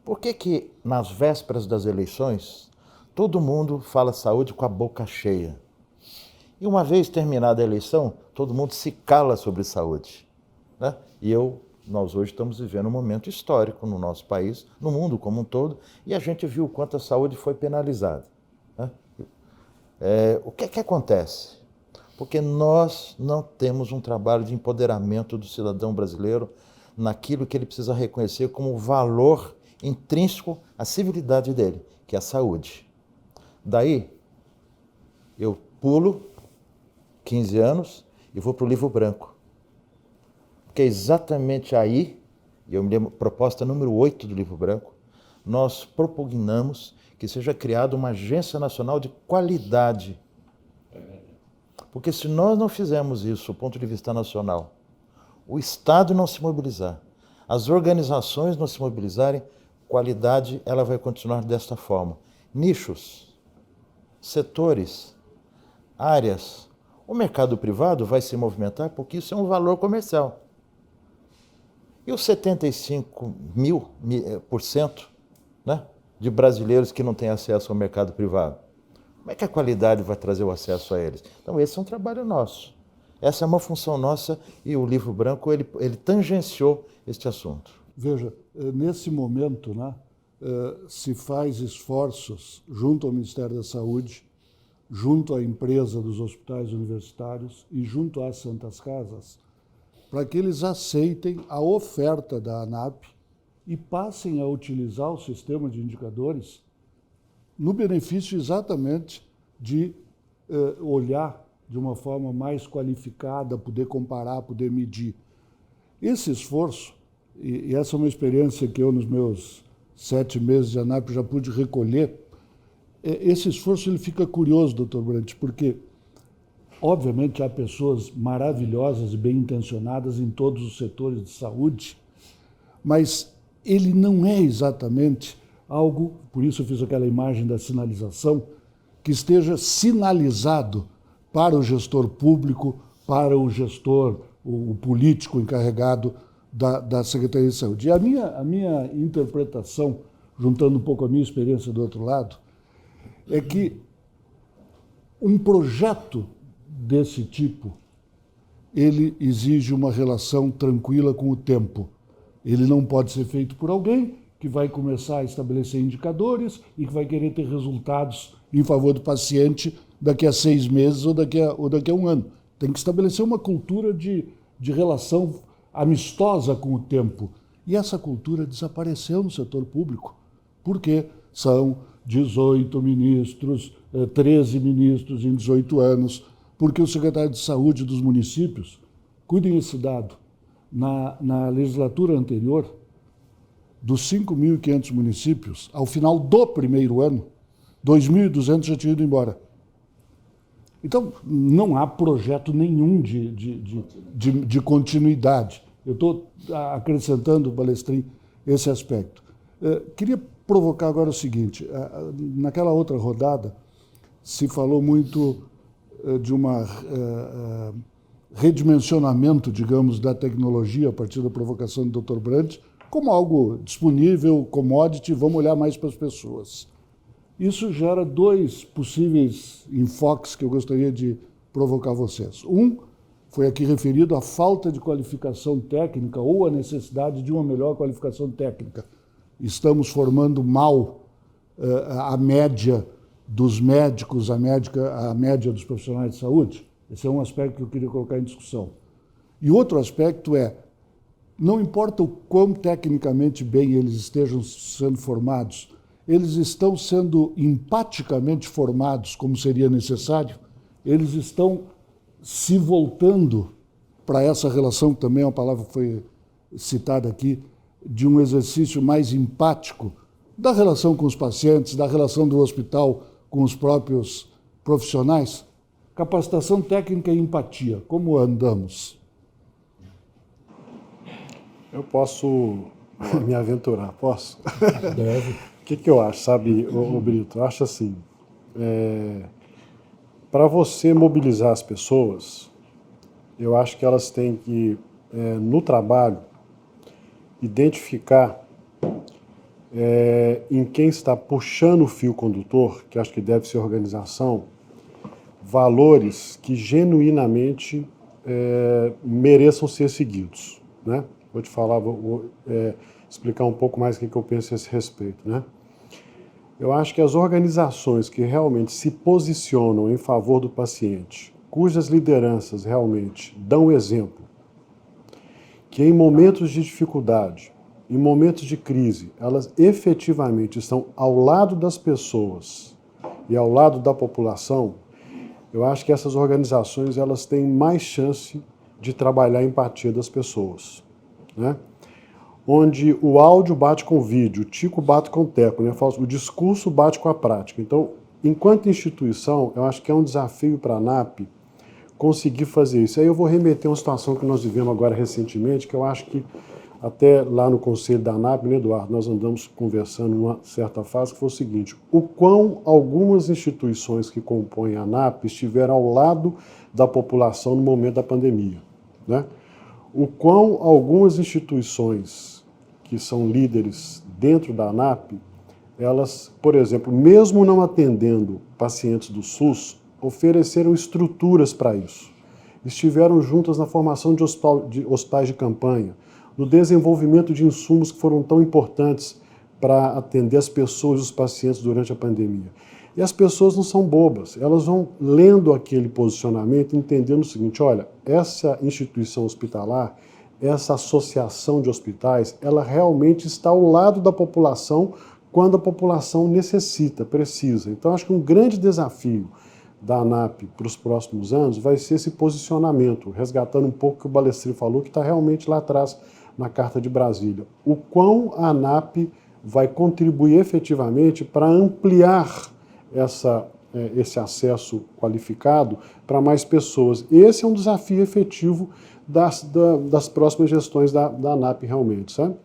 por que nas vésperas das eleições, todo mundo fala saúde com a boca cheia? E uma vez terminada a eleição, todo mundo se cala sobre saúde, né? E nós hoje estamos vivendo um momento histórico no nosso país, no mundo como um todo, e a gente viu o quanto a saúde foi penalizada, né? O que acontece? Porque nós não temos um trabalho de empoderamento do cidadão brasileiro naquilo que ele precisa reconhecer como valor intrínseco à civilidade dele, que é a saúde. Daí, eu pulo 15 anos e vou para o livro branco. Porque é exatamente aí, eu me lembro, proposta número 8 do livro branco, nós propugnamos que seja criada uma agência nacional de qualidade. Porque se nós não fizermos isso do ponto de vista nacional, o Estado não se mobilizar, as organizações não se mobilizarem, qualidade ela vai continuar desta forma. Nichos, setores, áreas. O mercado privado vai se movimentar porque isso é um valor comercial. E os 75%, né, de brasileiros que não têm acesso ao mercado privado? Como é que a qualidade vai trazer o acesso a eles? Então, esse é um trabalho nosso. Essa é uma função nossa e o Livro Branco ele tangenciou este assunto. Veja, nesse momento, né, se faz esforços junto ao Ministério da Saúde, junto à empresa dos hospitais universitários e junto às Santas Casas, para que eles aceitem a oferta da ANAP e passem a utilizar o sistema de indicadores no benefício exatamente de olhar de uma forma mais qualificada, poder comparar, poder medir. Esse esforço, e essa é uma experiência que eu, nos meus 7 meses de ANAP, já pude recolher, esse esforço ele fica curioso, doutor Brant, porque, obviamente, há pessoas maravilhosas e bem intencionadas em todos os setores de saúde, mas ele não é exatamente algo, por isso eu fiz aquela imagem da sinalização, que esteja sinalizado para o gestor público, para o gestor, o político encarregado da Secretaria de Saúde. E a minha interpretação, juntando um pouco a minha experiência do outro lado, é que um projeto desse tipo, ele exige uma relação tranquila com o tempo. Ele não pode ser feito por alguém que vai começar a estabelecer indicadores e que vai querer ter resultados em favor do paciente daqui a 6 meses ou daqui a 1 ano. Tem que estabelecer uma cultura de relação amistosa com o tempo. E essa cultura desapareceu no setor público. Por quê? São 18 ministros, 13 ministros em 18 anos, porque o secretário de Saúde dos municípios, cuidem esse dado, na legislatura anterior, dos 5.500 municípios, ao final do primeiro ano, 2.200 já tinham ido embora. Então, não há projeto nenhum de continuidade. Eu estou acrescentando, Balestrin, esse aspecto. Queria provocar agora o seguinte, naquela outra rodada se falou muito de uma redimensionamento, digamos, da tecnologia a partir da provocação do Dr. Brant, como algo disponível, commodity, vamos olhar mais para as pessoas. Isso gera 2 possíveis enfoques que eu gostaria de provocar vocês. Um foi aqui referido à falta de qualificação técnica ou a necessidade de uma melhor qualificação técnica. Estamos formando mal a média dos médicos, a média dos profissionais de saúde? Esse é um aspecto que eu queria colocar em discussão. E outro aspecto é, não importa o quão tecnicamente bem eles estejam sendo formados, eles estão sendo empaticamente formados como seria necessário? eles estão se voltando para essa relação, que também é uma palavra que foi citada aqui, de um exercício mais empático da relação com os pacientes, da relação do hospital com os próprios profissionais? Capacitação técnica e empatia, como andamos? Eu posso me aventurar, posso? Deve. O que eu acho, sabe, ô Brito? Eu acho assim, para você mobilizar as pessoas, eu acho que elas têm que, no trabalho, identificar em quem está puxando o fio condutor, que acho que deve ser a organização, valores que genuinamente mereçam ser seguidos, né? Vou te falar, vou explicar um pouco mais o que eu penso a esse respeito, né? Eu acho que as organizações que realmente se posicionam em favor do paciente, cujas lideranças realmente dão exemplo, que em momentos de dificuldade, em momentos de crise, elas efetivamente estão ao lado das pessoas e ao lado da população, eu acho que essas organizações elas têm mais chance de trabalhar a empatia das pessoas, né? Onde o áudio bate com o vídeo, o tico bate com o teco, né? O discurso bate com a prática. Então, enquanto instituição, eu acho que é um desafio para a ANAP conseguir fazer isso. Aí eu vou remeter a uma situação que nós vivemos agora recentemente, que eu acho que até lá no conselho da ANAP, né, Eduardo, nós andamos conversando numa certa fase, que foi o seguinte: o quão algumas instituições que compõem a ANAP estiveram ao lado da população no momento da pandemia, né? O quão algumas instituições que são líderes dentro da ANAP, elas, por exemplo, mesmo não atendendo pacientes do SUS, ofereceram estruturas para isso. Estiveram juntas na formação de hospitais de campanha, no desenvolvimento de insumos que foram tão importantes para atender as pessoas e os pacientes durante a pandemia. E as pessoas não são bobas, elas vão lendo aquele posicionamento, entendendo o seguinte: olha, essa instituição hospitalar, essa associação de hospitais, ela realmente está ao lado da população quando a população necessita, precisa. Então, acho que um grande desafio da ANAP para os próximos anos vai ser esse posicionamento, resgatando um pouco o que o Balestrin falou, que está realmente lá atrás na Carta de Brasília. O quão a ANAP vai contribuir efetivamente para ampliar esse acesso qualificado para mais pessoas. Esse é um desafio efetivo das próximas gestões da ANAP realmente, sabe?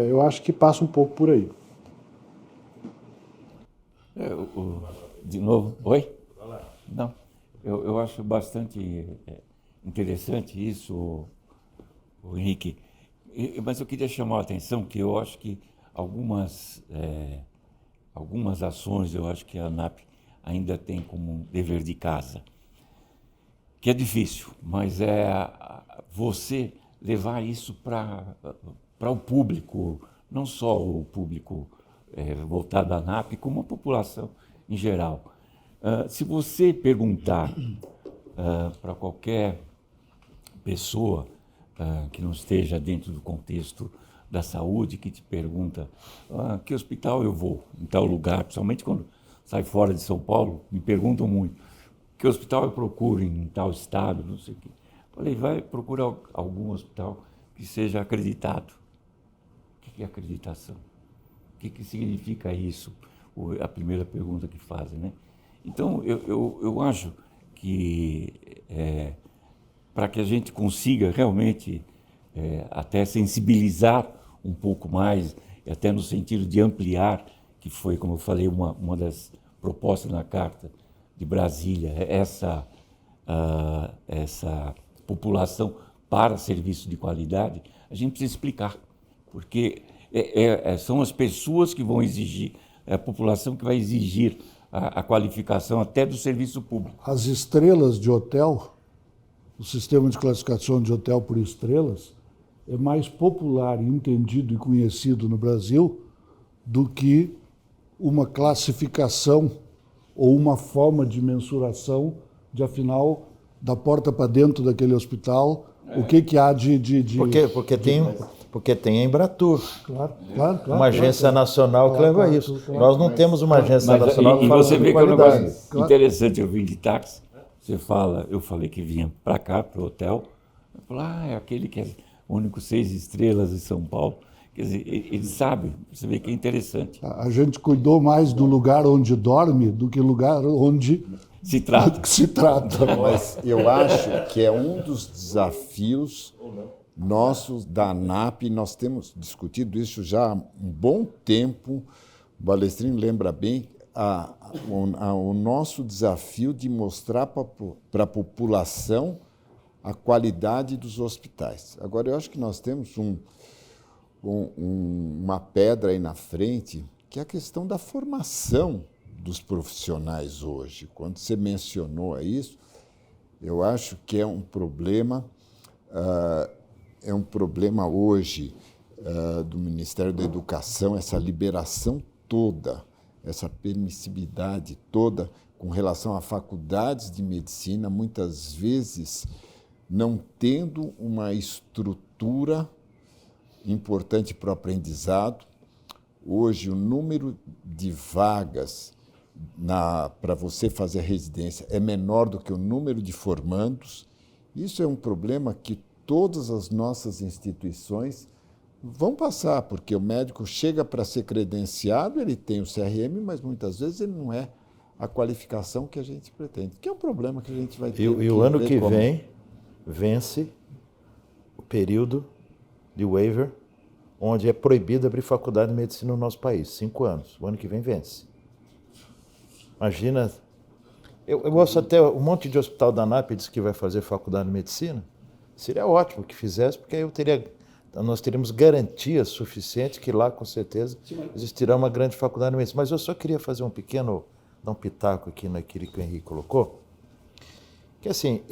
Eu acho que passa um pouco por aí. De novo, oi? Não, eu acho bastante interessante isso, o Henrique, mas eu queria chamar a atenção que eu acho que algumas ações eu acho que a ANAP ainda tem como um dever de casa, que é difícil, mas é você levar isso para o público, não só o público voltado à ANAP, como a população em geral. Se você perguntar para qualquer pessoa que não esteja dentro do contexto da saúde, que te pergunta que hospital eu vou, em tal lugar, principalmente quando sai fora de São Paulo, me perguntam muito, que hospital eu procuro em tal estado, não sei o quê. Falei, vai procurar algum hospital que seja acreditado. O que é acreditação? O que significa isso? A primeira pergunta que fazem, né? Então, eu acho que para que a gente consiga realmente até sensibilizar um pouco mais, até no sentido de ampliar, que foi, como eu falei, uma das propostas na Carta de Brasília, essa população para serviço de qualidade, a gente precisa explicar, porque são as pessoas que vão exigir, é a população que vai exigir a qualificação até do serviço público. As estrelas de hotel, o sistema de classificação de hotel por estrelas, é mais popular, entendido e conhecido no Brasil do que uma classificação ou uma forma de mensuração de, afinal, da porta para dentro daquele hospital, o que há de... Porque tem a Embratur, Claro, uma agência nacional que leva isso. Claro. Nós não temos uma agência nacional que E fala você sobre vê que é um qualidade. negócio interessante, eu vim de táxi, você fala, eu falei que vinha para cá, para o hotel, eu falo, é aquele que é o único 6 estrelas em São Paulo. Quer dizer, ele sabe, você vê que é interessante. A gente cuidou mais do lugar onde dorme do que lugar onde Se trata. se trata. Mas eu acho que é um dos desafios nossos da ANAP, nós temos discutido isso já há um bom tempo. O Balestrini lembra bem o nosso desafio de mostrar para a população a qualidade dos hospitais. Agora, eu acho que nós temos uma pedra aí na frente, que é a questão da formação dos profissionais hoje. Quando você mencionou isso, eu acho que é um problema hoje do Ministério da Educação, essa liberação toda, essa permissividade toda com relação a faculdades de medicina, muitas vezes não tendo uma estrutura importante para o aprendizado. Hoje, o número de vagas para você fazer residência é menor do que o número de formandos. Isso é um problema que todas as nossas instituições vão passar, porque o médico chega para ser credenciado, ele tem o CRM, mas muitas vezes ele não é a qualificação que a gente pretende, que é um problema que a gente vai ter. E o ano que vem vence o período de waiver, onde é proibido abrir faculdade de medicina no nosso país. 5 anos. O ano que vem vence. Imagina, eu ouço até um monte de hospital da ANAP diz que vai fazer faculdade de medicina. Seria ótimo que fizesse, porque aí nós teríamos garantias suficientes que lá, com certeza, existirá uma grande faculdade de medicina. Mas eu só queria fazer dar um pitaco aqui naquilo que o Henrique colocou, que assim,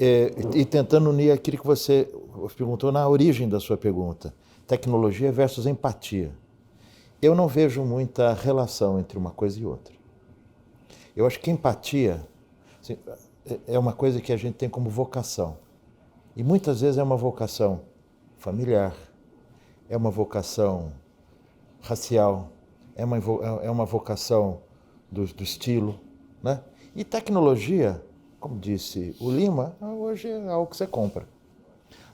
e tentando unir aquilo que você perguntou na origem da sua pergunta, tecnologia versus empatia. Eu não vejo muita relação entre uma coisa e outra. Eu acho que empatia assim, é uma coisa que a gente tem como vocação. E muitas vezes é uma vocação familiar, é uma vocação racial, é uma vocação do estilo, né? E tecnologia, como disse o Lima, hoje é algo que você compra.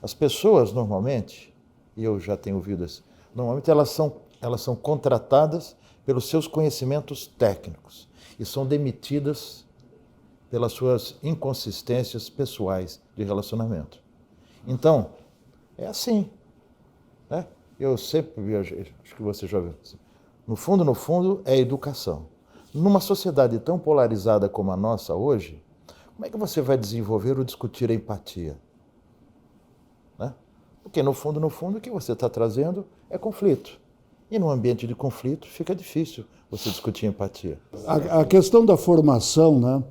As pessoas, normalmente, e eu já tenho ouvido isso, normalmente elas são contratadas pelos seus conhecimentos técnicos e são demitidas pelas suas inconsistências pessoais de relacionamento. Então, é assim, né? Eu sempre, acho que você já viu, no fundo, é educação. Numa sociedade tão polarizada como a nossa hoje, como é que você vai desenvolver ou discutir a empatia? Né? Porque no fundo, o que você está trazendo é conflito. E num ambiente de conflito fica difícil você discutir empatia. A questão da formação, né?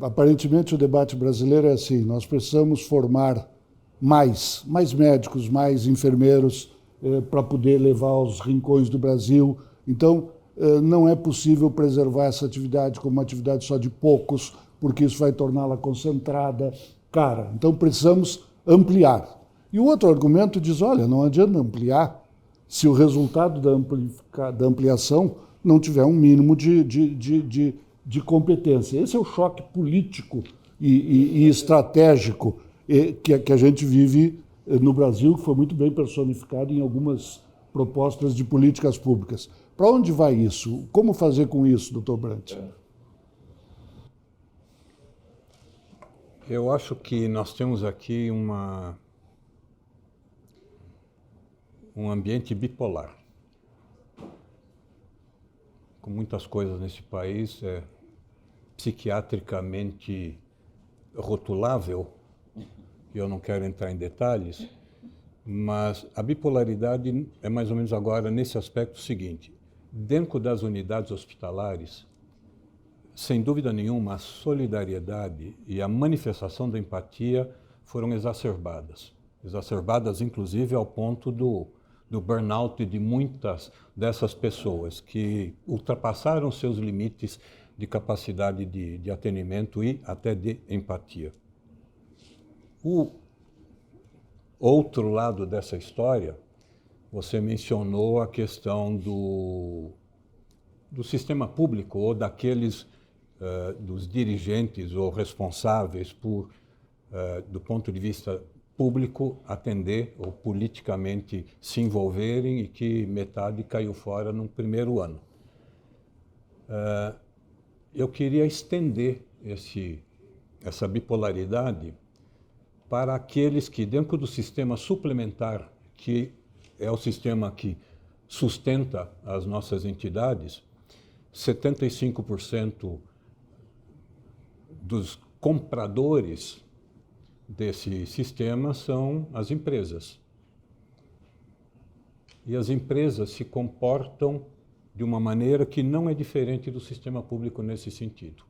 Aparentemente o debate brasileiro é assim, nós precisamos formar mais médicos, mais enfermeiros para poder levar aos rincões do Brasil. Então, não é possível preservar essa atividade como uma atividade só de poucos, porque isso vai torná-la concentrada, cara. Então, precisamos ampliar. E o outro argumento diz, olha, não adianta ampliar se o resultado da ampliação não tiver um mínimo de competência. Esse é o choque político e estratégico que a gente vive no Brasil, que foi muito bem personificado em algumas propostas de políticas públicas. Para onde vai isso? Como fazer com isso, doutor Brant? Eu acho que nós temos aqui um ambiente bipolar, com muitas coisas nesse país psiquiatricamente rotulável, e eu não quero entrar em detalhes, mas a bipolaridade é mais ou menos agora nesse aspecto seguinte: dentro das unidades hospitalares, sem dúvida nenhuma, a solidariedade e a manifestação da empatia foram exacerbadas inclusive ao ponto do burnout de muitas dessas pessoas que ultrapassaram seus limites de capacidade de atendimento e até de empatia. O outro lado dessa história, você mencionou a questão do sistema público ou daqueles dos dirigentes ou responsáveis por, do ponto de vista público, atender ou politicamente se envolverem e que metade caiu fora no primeiro ano. Eu queria estender essa bipolaridade para aqueles que, dentro do sistema suplementar, que é o sistema que sustenta as nossas entidades, 75% dos compradores desse sistema são as empresas. E as empresas se comportam de uma maneira que não é diferente do sistema público nesse sentido.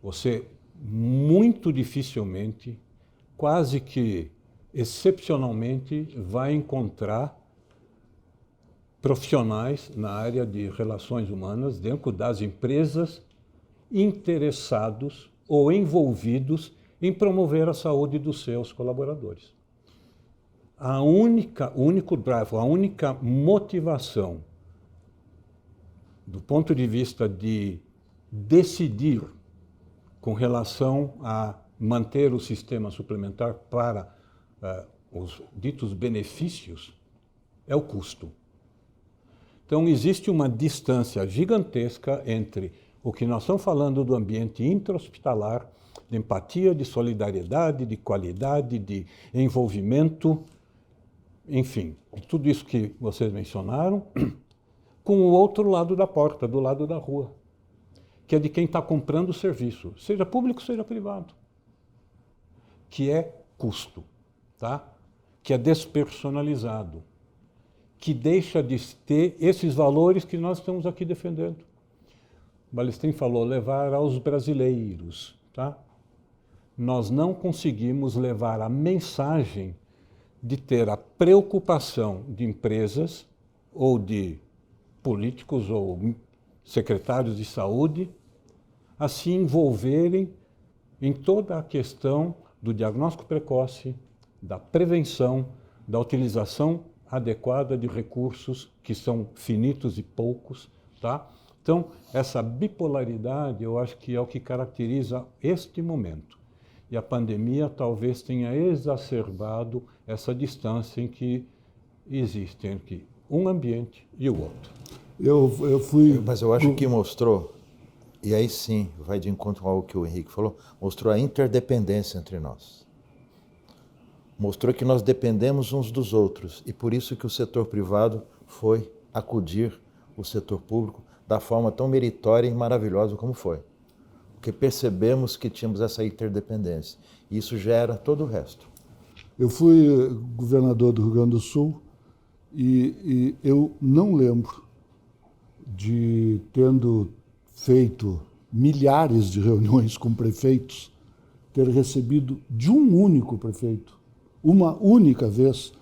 Você, muito dificilmente, quase que excepcionalmente, vai encontrar profissionais na área de relações humanas, dentro das empresas, interessados ou envolvidos em promover a saúde dos seus colaboradores. O único drive, a única motivação do ponto de vista de decidir com relação a manter o sistema suplementar para os ditos benefícios é o custo. Então, existe uma distância gigantesca entre o que nós estamos falando do ambiente intra-hospitalar, de empatia, de solidariedade, de qualidade, de envolvimento, enfim, tudo isso que vocês mencionaram, com o outro lado da porta, do lado da rua, que é de quem está comprando o serviço, seja público, seja privado, que é custo, tá? Que é despersonalizado, que deixa de ter esses valores que nós estamos aqui defendendo. O Balestrin falou, levar aos brasileiros, tá? Nós não conseguimos levar a mensagem de ter a preocupação de empresas ou de políticos ou secretários de saúde a se envolverem em toda a questão do diagnóstico precoce, da prevenção, da utilização adequada de recursos que são finitos e poucos, tá? Então, essa bipolaridade, eu acho que é o que caracteriza este momento. E a pandemia talvez tenha exacerbado essa distância em que existe entre um ambiente e o outro. Mas eu acho que mostrou, e aí sim, vai de encontro ao que o Henrique falou, mostrou a interdependência entre nós. Mostrou que nós dependemos uns dos outros e por isso que o setor privado foi acudir o setor público da forma tão meritória e maravilhosa como foi. Porque percebemos que tínhamos essa interdependência e isso gera todo o resto. Eu fui governador do Rio Grande do Sul e eu não lembro de, tendo feito milhares de reuniões com prefeitos, ter recebido de um único prefeito, uma única vez,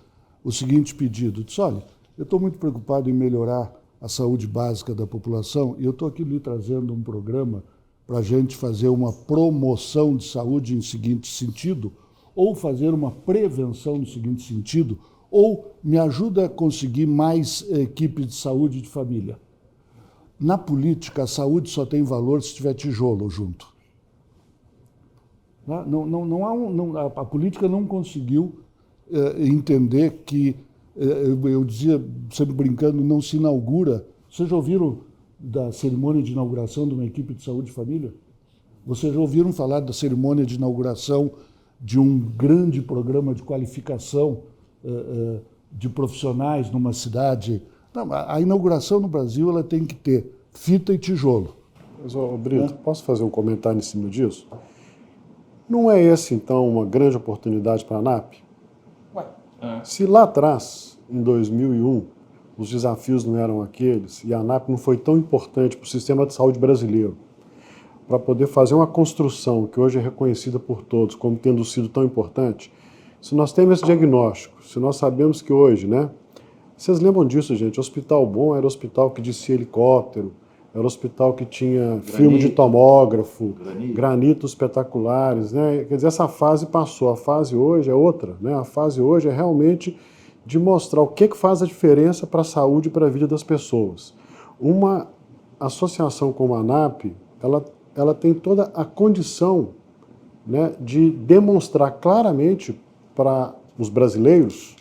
o seguinte pedido. Disse, olha, eu estou muito preocupado em melhorar a saúde básica da população e eu estou aqui lhe trazendo um programa para a gente fazer uma promoção de saúde em seguinte sentido, ou fazer uma prevenção no seguinte sentido, ou me ajuda a conseguir mais equipe de saúde de família. Na política, a saúde só tem valor se tiver tijolo junto. A política não conseguiu entender que, eu dizia, sempre brincando, não se inaugura. Vocês já ouviram da cerimônia de inauguração de uma equipe de saúde e família? Vocês já ouviram falar da cerimônia de inauguração de um grande programa de qualificação de profissionais numa cidade? Não, a inauguração no Brasil ela tem que ter fita e tijolo. Mas, Brito, posso fazer um comentário em cima disso? Não é esse, então, uma grande oportunidade para a ANAP? Se lá atrás, em 2001, os desafios não eram aqueles e a ANAP não foi tão importante para o sistema de saúde brasileiro, para poder fazer uma construção que hoje é reconhecida por todos como tendo sido tão importante, se nós temos esse diagnóstico, se nós sabemos que hoje, né? Vocês lembram disso, gente? Hospital bom era hospital que descia helicóptero, era hospital que tinha filme de tomógrafo, granitos espetaculares, né? Quer dizer, essa fase passou, a fase hoje é outra, né? A fase hoje é realmente de mostrar o que faz a diferença para a saúde e para a vida das pessoas. Uma associação como a ANAP, ela tem toda a condição, né, de demonstrar claramente para os brasileiros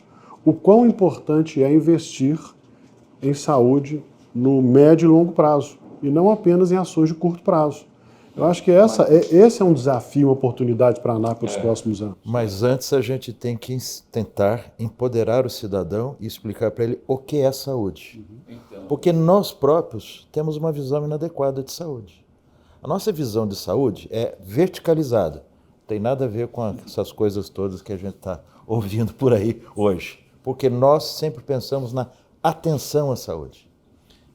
o quão importante é investir em saúde no médio e longo prazo, e não apenas em ações de curto prazo. Eu acho que esse é um desafio, uma oportunidade para a ANAP nos próximos anos. Mas antes a gente tem que tentar empoderar o cidadão e explicar para ele o que é saúde. Porque nós próprios temos uma visão inadequada de saúde. A nossa visão de saúde é verticalizada. Não tem nada a ver com essas coisas todas que a gente está ouvindo por aí hoje. Porque nós sempre pensamos na atenção à saúde.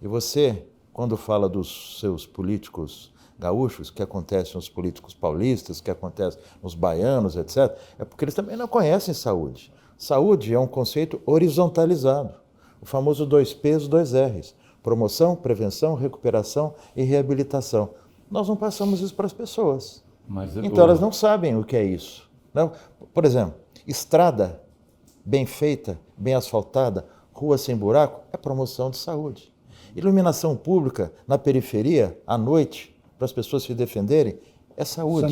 E você, quando fala dos seus políticos gaúchos, que acontece nos políticos paulistas, que acontece nos baianos, etc., é porque eles também não conhecem saúde. Saúde é um conceito horizontalizado, o famoso 2Ps, 2Rs, promoção, prevenção, recuperação e reabilitação. Nós não passamos isso para as pessoas, então elas não sabem o que é isso. Não? Por exemplo, estrada bem feita, bem asfaltada, rua sem buraco, é promoção de saúde. Iluminação pública na periferia, à noite, para as pessoas se defenderem, é saúde.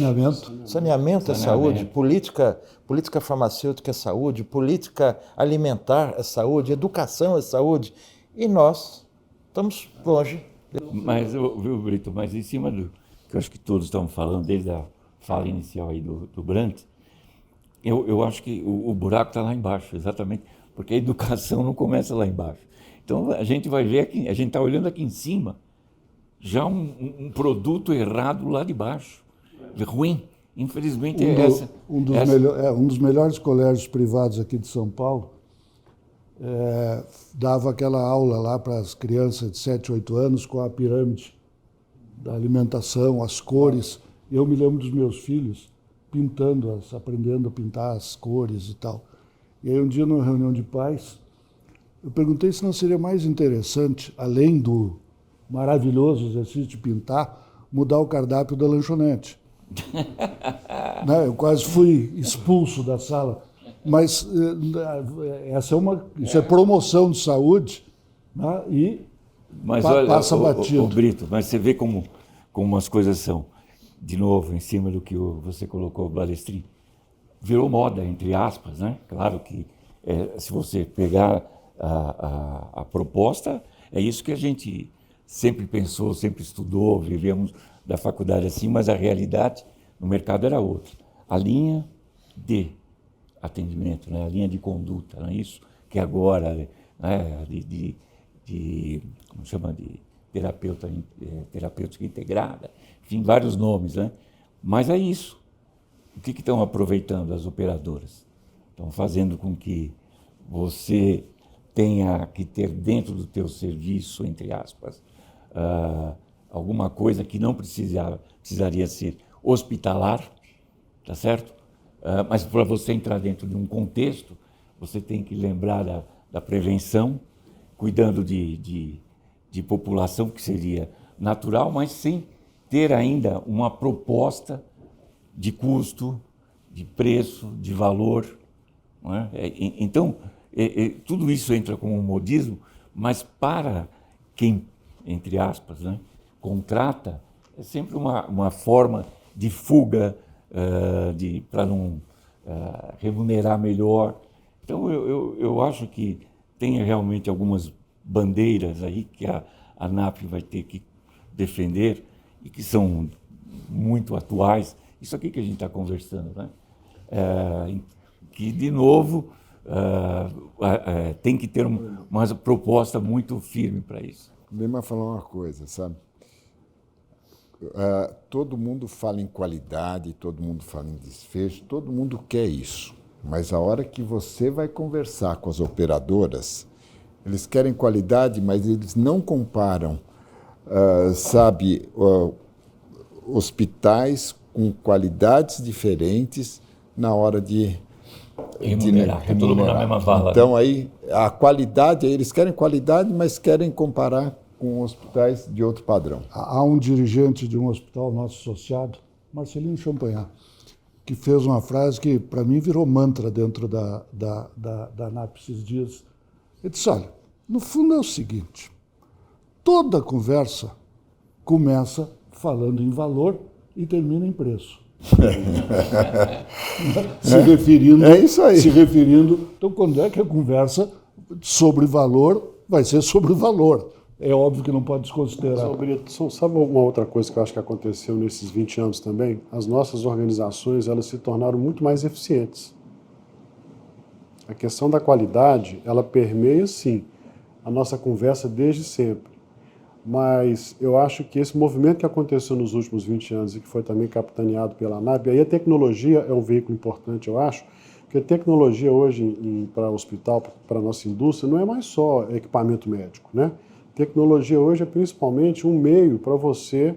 Saneamento é saúde, política farmacêutica é saúde, política alimentar é saúde, educação é saúde. E nós estamos longe. Mas, viu, Brito, mas em cima do que eu acho que todos estão falando, desde a fala inicial aí do Brant, eu acho que o buraco está lá embaixo, exatamente, porque a educação não começa lá embaixo. Então a gente vai ver aqui, a gente está olhando aqui em cima, já um produto errado lá de baixo, ruim. Infelizmente um dos melhores colégios privados aqui de São Paulo dava aquela aula lá para as crianças de 7, 8 anos com a pirâmide da alimentação, as cores. Eu me lembro dos meus filhos aprendendo a pintar as cores e tal. E aí um dia, numa reunião de pais, eu perguntei se não seria mais interessante, além do maravilhoso exercício de pintar, mudar o cardápio da lanchonete. Né? Eu quase fui expulso da sala. Mas isso é promoção de saúde, né? E mas olha, passa batido. Brito, mas você vê como as coisas são. De novo, em cima do que você colocou, Balestrin, virou moda, entre aspas, né? Claro que se você pegar a proposta, é isso que a gente sempre pensou, sempre estudou, vivemos da faculdade assim, mas a realidade no mercado era outra. A linha de atendimento, né? A linha de conduta, não é isso? Que agora, né? Como chama, de terapêutica integrada, enfim, vários nomes, né? Mas é isso. O que estão aproveitando as operadoras? Estão fazendo com que você tenha que ter dentro do teu serviço, entre aspas, alguma coisa que não precisaria ser hospitalar, tá certo? Mas para você entrar dentro de um contexto, você tem que lembrar da prevenção, cuidando de população que seria natural, mas sem ter ainda uma proposta de custo, de preço, de valor. Não é? Então, tudo isso entra como um modismo, mas para quem, entre aspas, né, contrata, é sempre uma forma de fuga para não remunerar melhor. Então, eu acho que tem realmente algumas bandeiras aí que a ANAP vai ter que defender e que são muito atuais. Isso aqui que a gente está conversando, né? Que, de novo, tem que ter uma proposta muito firme para isso. Lema falar uma coisa, sabe? Todo mundo fala em qualidade, todo mundo fala em desfecho, todo mundo quer isso. Mas a hora que você vai conversar com as operadoras, eles querem qualidade, mas eles não comparam, hospitais com qualidades diferentes na hora de remunerar. Todo mundo na mesma vala. Então, aí, a qualidade, eles querem qualidade, mas querem comparar com hospitais de outro padrão. Há um dirigente de um hospital nosso associado, Marcelino Champagnat, que fez uma frase que, para mim, virou mantra dentro da ANAP esses dias. Ele disse, olha, no fundo é o seguinte, toda conversa começa falando em valor e termina em preço. Se referindo. É isso aí. Se referindo. Então, quando é que a conversa sobre valor vai ser sobre o valor? É óbvio que não pode desconsiderar. São Brito, sabe alguma outra coisa que eu acho que aconteceu nesses 20 anos também? As nossas organizações, elas se tornaram muito mais eficientes. A questão da qualidade, ela permeia, sim, a nossa conversa desde sempre. Mas eu acho que esse movimento que aconteceu nos últimos 20 anos e que foi também capitaneado pela ANAP, aí a tecnologia é um veículo importante, eu acho, porque a tecnologia hoje para o hospital, para a nossa indústria, não é mais só equipamento médico, né? Tecnologia hoje é principalmente um meio para você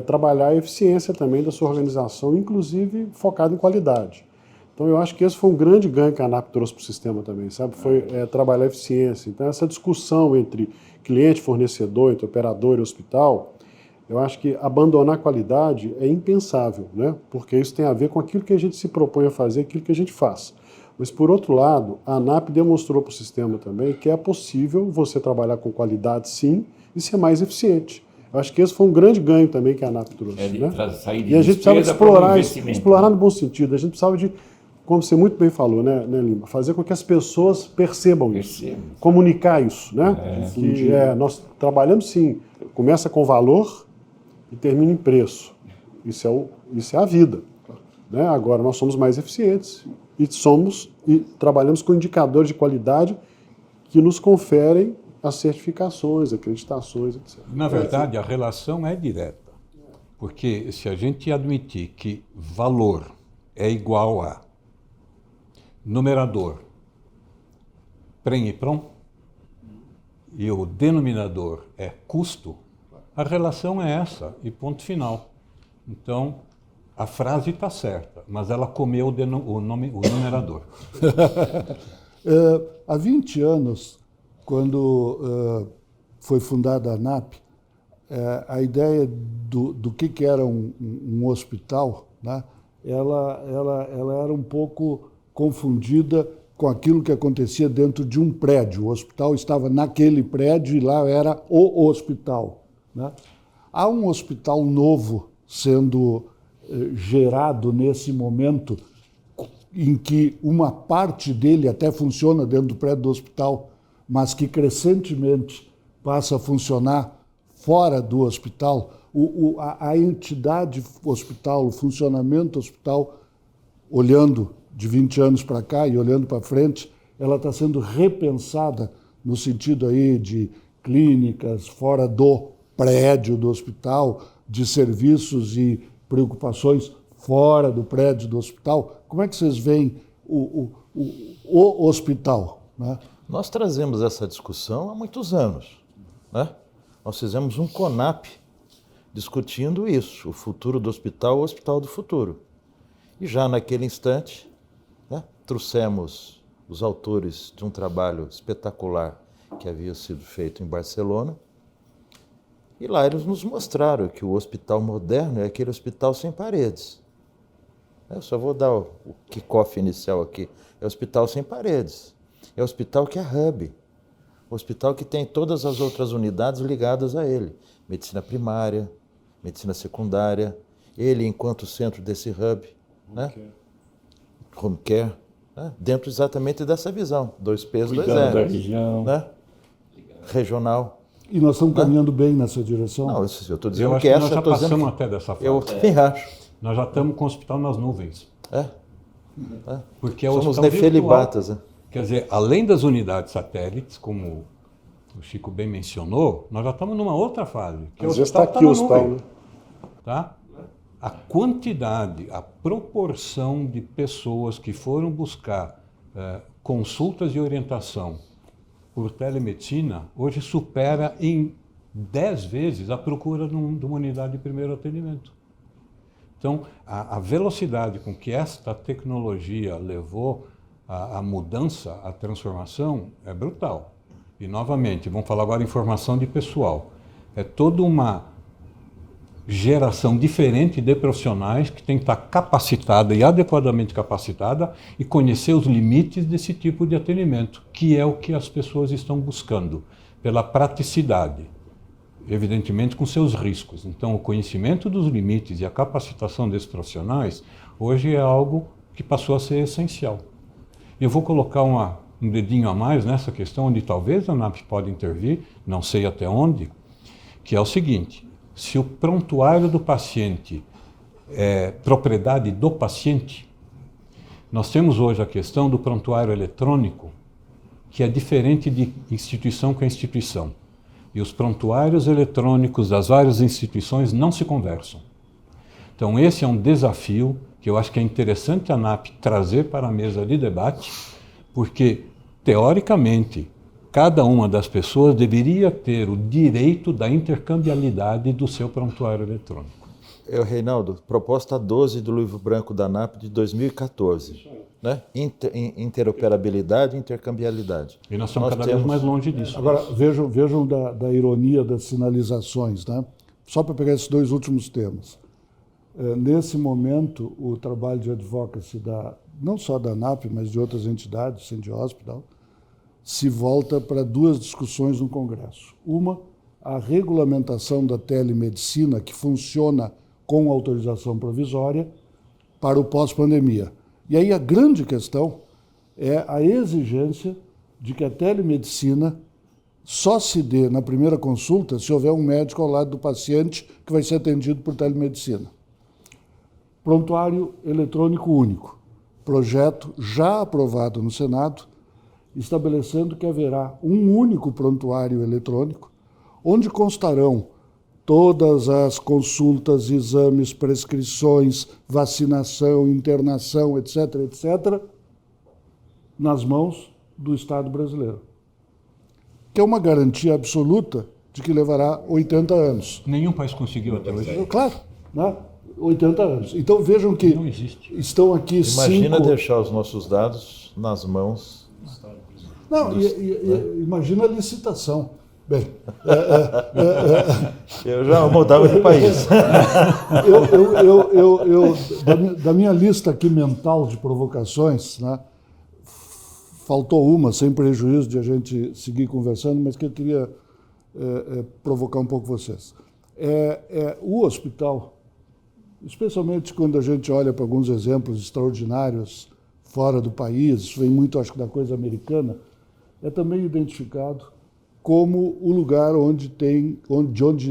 trabalhar a eficiência também da sua organização, inclusive focado em qualidade. Então eu acho que esse foi um grande ganho que a ANAP trouxe para o sistema também, sabe? Foi trabalhar a eficiência. Então essa discussão entre cliente, fornecedor, entre operador e hospital, eu acho que abandonar a qualidade é impensável, né? Porque isso tem a ver com aquilo que a gente se propõe a fazer, aquilo que a gente faz. Mas, por outro lado, a ANAP demonstrou para o sistema também que é possível você trabalhar com qualidade, sim, e ser mais eficiente. Eu acho que esse foi um grande ganho também que a ANAP trouxe. Né? E a gente precisava explorar no bom sentido. A gente precisava de, como você muito bem falou, né, Lima, fazer com que as pessoas percebam isso, comunicar isso. Né? Que nós trabalhamos, sim, começa com valor e termina em preço. Isso é a vida. Né? Agora, nós somos mais eficientes e trabalhamos com indicadores de qualidade que nos conferem as certificações, acreditações, etc. Na verdade, a relação é direta, porque se a gente admitir que valor é igual a numerador, prem e prom, e o denominador é custo, a relação é essa, e ponto final. Então, a frase está certa, mas ela comeu o numerador. Há 20 anos, quando foi fundada a ANAP, a ideia do que era um hospital, né, ela era um pouco confundida com aquilo que acontecia dentro de um prédio. O hospital estava naquele prédio e lá era o hospital. Né? Há um hospital novo sendo gerado nesse momento, em que uma parte dele até funciona dentro do prédio do hospital, mas que crescentemente passa a funcionar fora do hospital. A entidade hospital, o funcionamento do hospital, olhando de 20 anos para cá e olhando para frente, ela está sendo repensada no sentido aí de clínicas fora do prédio do hospital, de serviços e preocupações fora do prédio do hospital. Como é que vocês veem o hospital? Né? Nós trazemos essa discussão há muitos anos. Né? Nós fizemos um CONAP discutindo isso, o futuro do hospital, o hospital do futuro. E já naquele instante, né, trouxemos os autores de um trabalho espetacular que havia sido feito em Barcelona. E lá eles nos mostraram que o hospital moderno é aquele hospital sem paredes. Eu só vou dar o kick-off inicial aqui. É o hospital sem paredes. É o hospital que é hub. O hospital que tem todas as outras unidades ligadas a ele. Medicina primária, medicina secundária. Ele enquanto centro desse hub. Né? Home care. Né? Dentro exatamente dessa visão. 2 P's, 2 R's. Da região. Né? Regional. E nós estamos caminhando bem nessa direção? Não, eu estou dizendo Eu acho que essa... nós já passamos até dessa fase. Eu também acho. Nós já estamos com o hospital nas nuvens. Porque é o Somos hospital nefelibatas. virtual. Quer dizer, além das unidades satélites, como o Chico bem mencionou, nós já estamos numa outra fase. Que às vezes está aqui o hospital, né? Tá? A quantidade, a proporção de pessoas que foram buscar consultas e orientação por telemedicina, hoje supera em 10 vezes a procura de uma unidade de primeiro atendimento. Então, a velocidade com que esta tecnologia levou a mudança, a transformação, é brutal. E, novamente, vamos falar agora em formação de pessoal. É toda uma geração diferente de profissionais que tem que estar capacitada e adequadamente capacitada e conhecer os limites desse tipo de atendimento, que é o que as pessoas estão buscando, pela praticidade. evidentemente com seus riscos. Então, o conhecimento dos limites e a capacitação desses profissionais hoje é algo que passou a ser essencial. Eu vou colocar um dedinho a mais nessa questão, onde talvez a ANAP pode intervir, não sei até onde, que é o seguinte: se o prontuário do paciente é propriedade do paciente, nós temos hoje a questão do prontuário eletrônico, que é diferente de instituição com instituição. E os prontuários eletrônicos das várias instituições não se conversam. Então esse é um desafio que eu acho que é interessante a ANAP trazer para a mesa de debate, porque, teoricamente, cada uma das pessoas deveria ter o direito da intercambiabilidade do seu prontuário eletrônico. Reinaldo, proposta 12 do livro branco da ANAP de 2014, né? Interoperabilidade e intercambiabilidade. E nós estamos cada vez mais longe disso. Agora, vejam da ironia das sinalizações, né? Só para pegar esses dois últimos temas. Nesse momento, o trabalho de advocacy, não só da ANAP, mas de outras entidades, Cindy Hospital, se volta para duas discussões no Congresso. Uma, a regulamentação da telemedicina, que funciona com autorização provisória, para o pós-pandemia. E aí a grande questão é a exigência de que a telemedicina só se dê na primeira consulta se houver um médico ao lado do paciente que vai ser atendido por telemedicina. Prontuário eletrônico único. Projeto já aprovado no Senado, estabelecendo que haverá um único prontuário eletrônico, onde constarão todas as consultas, exames, prescrições, vacinação, internação, etc., etc., nas mãos do Estado brasileiro. Que é uma garantia absoluta de que levará 80 anos. Nenhum país conseguiu até hoje. Claro, né? 80 anos. Então vejam que Não existe. estão aqui Imagina 5... deixar os nossos dados nas mãos. Não, imagina a licitação. Bem, Eu já mudava de país. da minha lista aqui mental de provocações, né, faltou uma, sem prejuízo de a gente seguir conversando, mas que eu queria provocar um pouco vocês. O hospital, especialmente quando a gente olha para alguns exemplos extraordinários fora do país, isso vem muito, acho que, da coisa americana, é também identificado como o lugar onde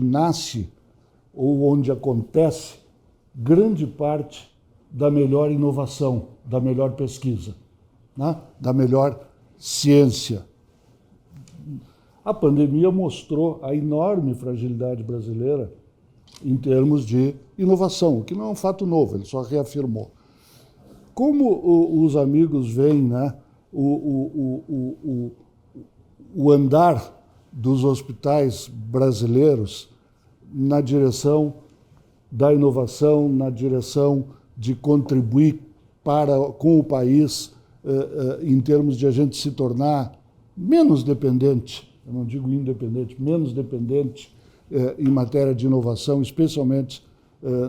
nasce ou onde acontece grande parte da melhor inovação, da melhor pesquisa, né? Da melhor ciência. A pandemia mostrou a enorme fragilidade brasileira em termos de inovação, o que não é um fato novo, ele só reafirmou. Como os amigos veem, né, o andar dos hospitais brasileiros na direção da inovação, na direção de contribuir com o país em termos de a gente se tornar menos dependente, eu não digo independente, menos dependente em matéria de inovação, especialmente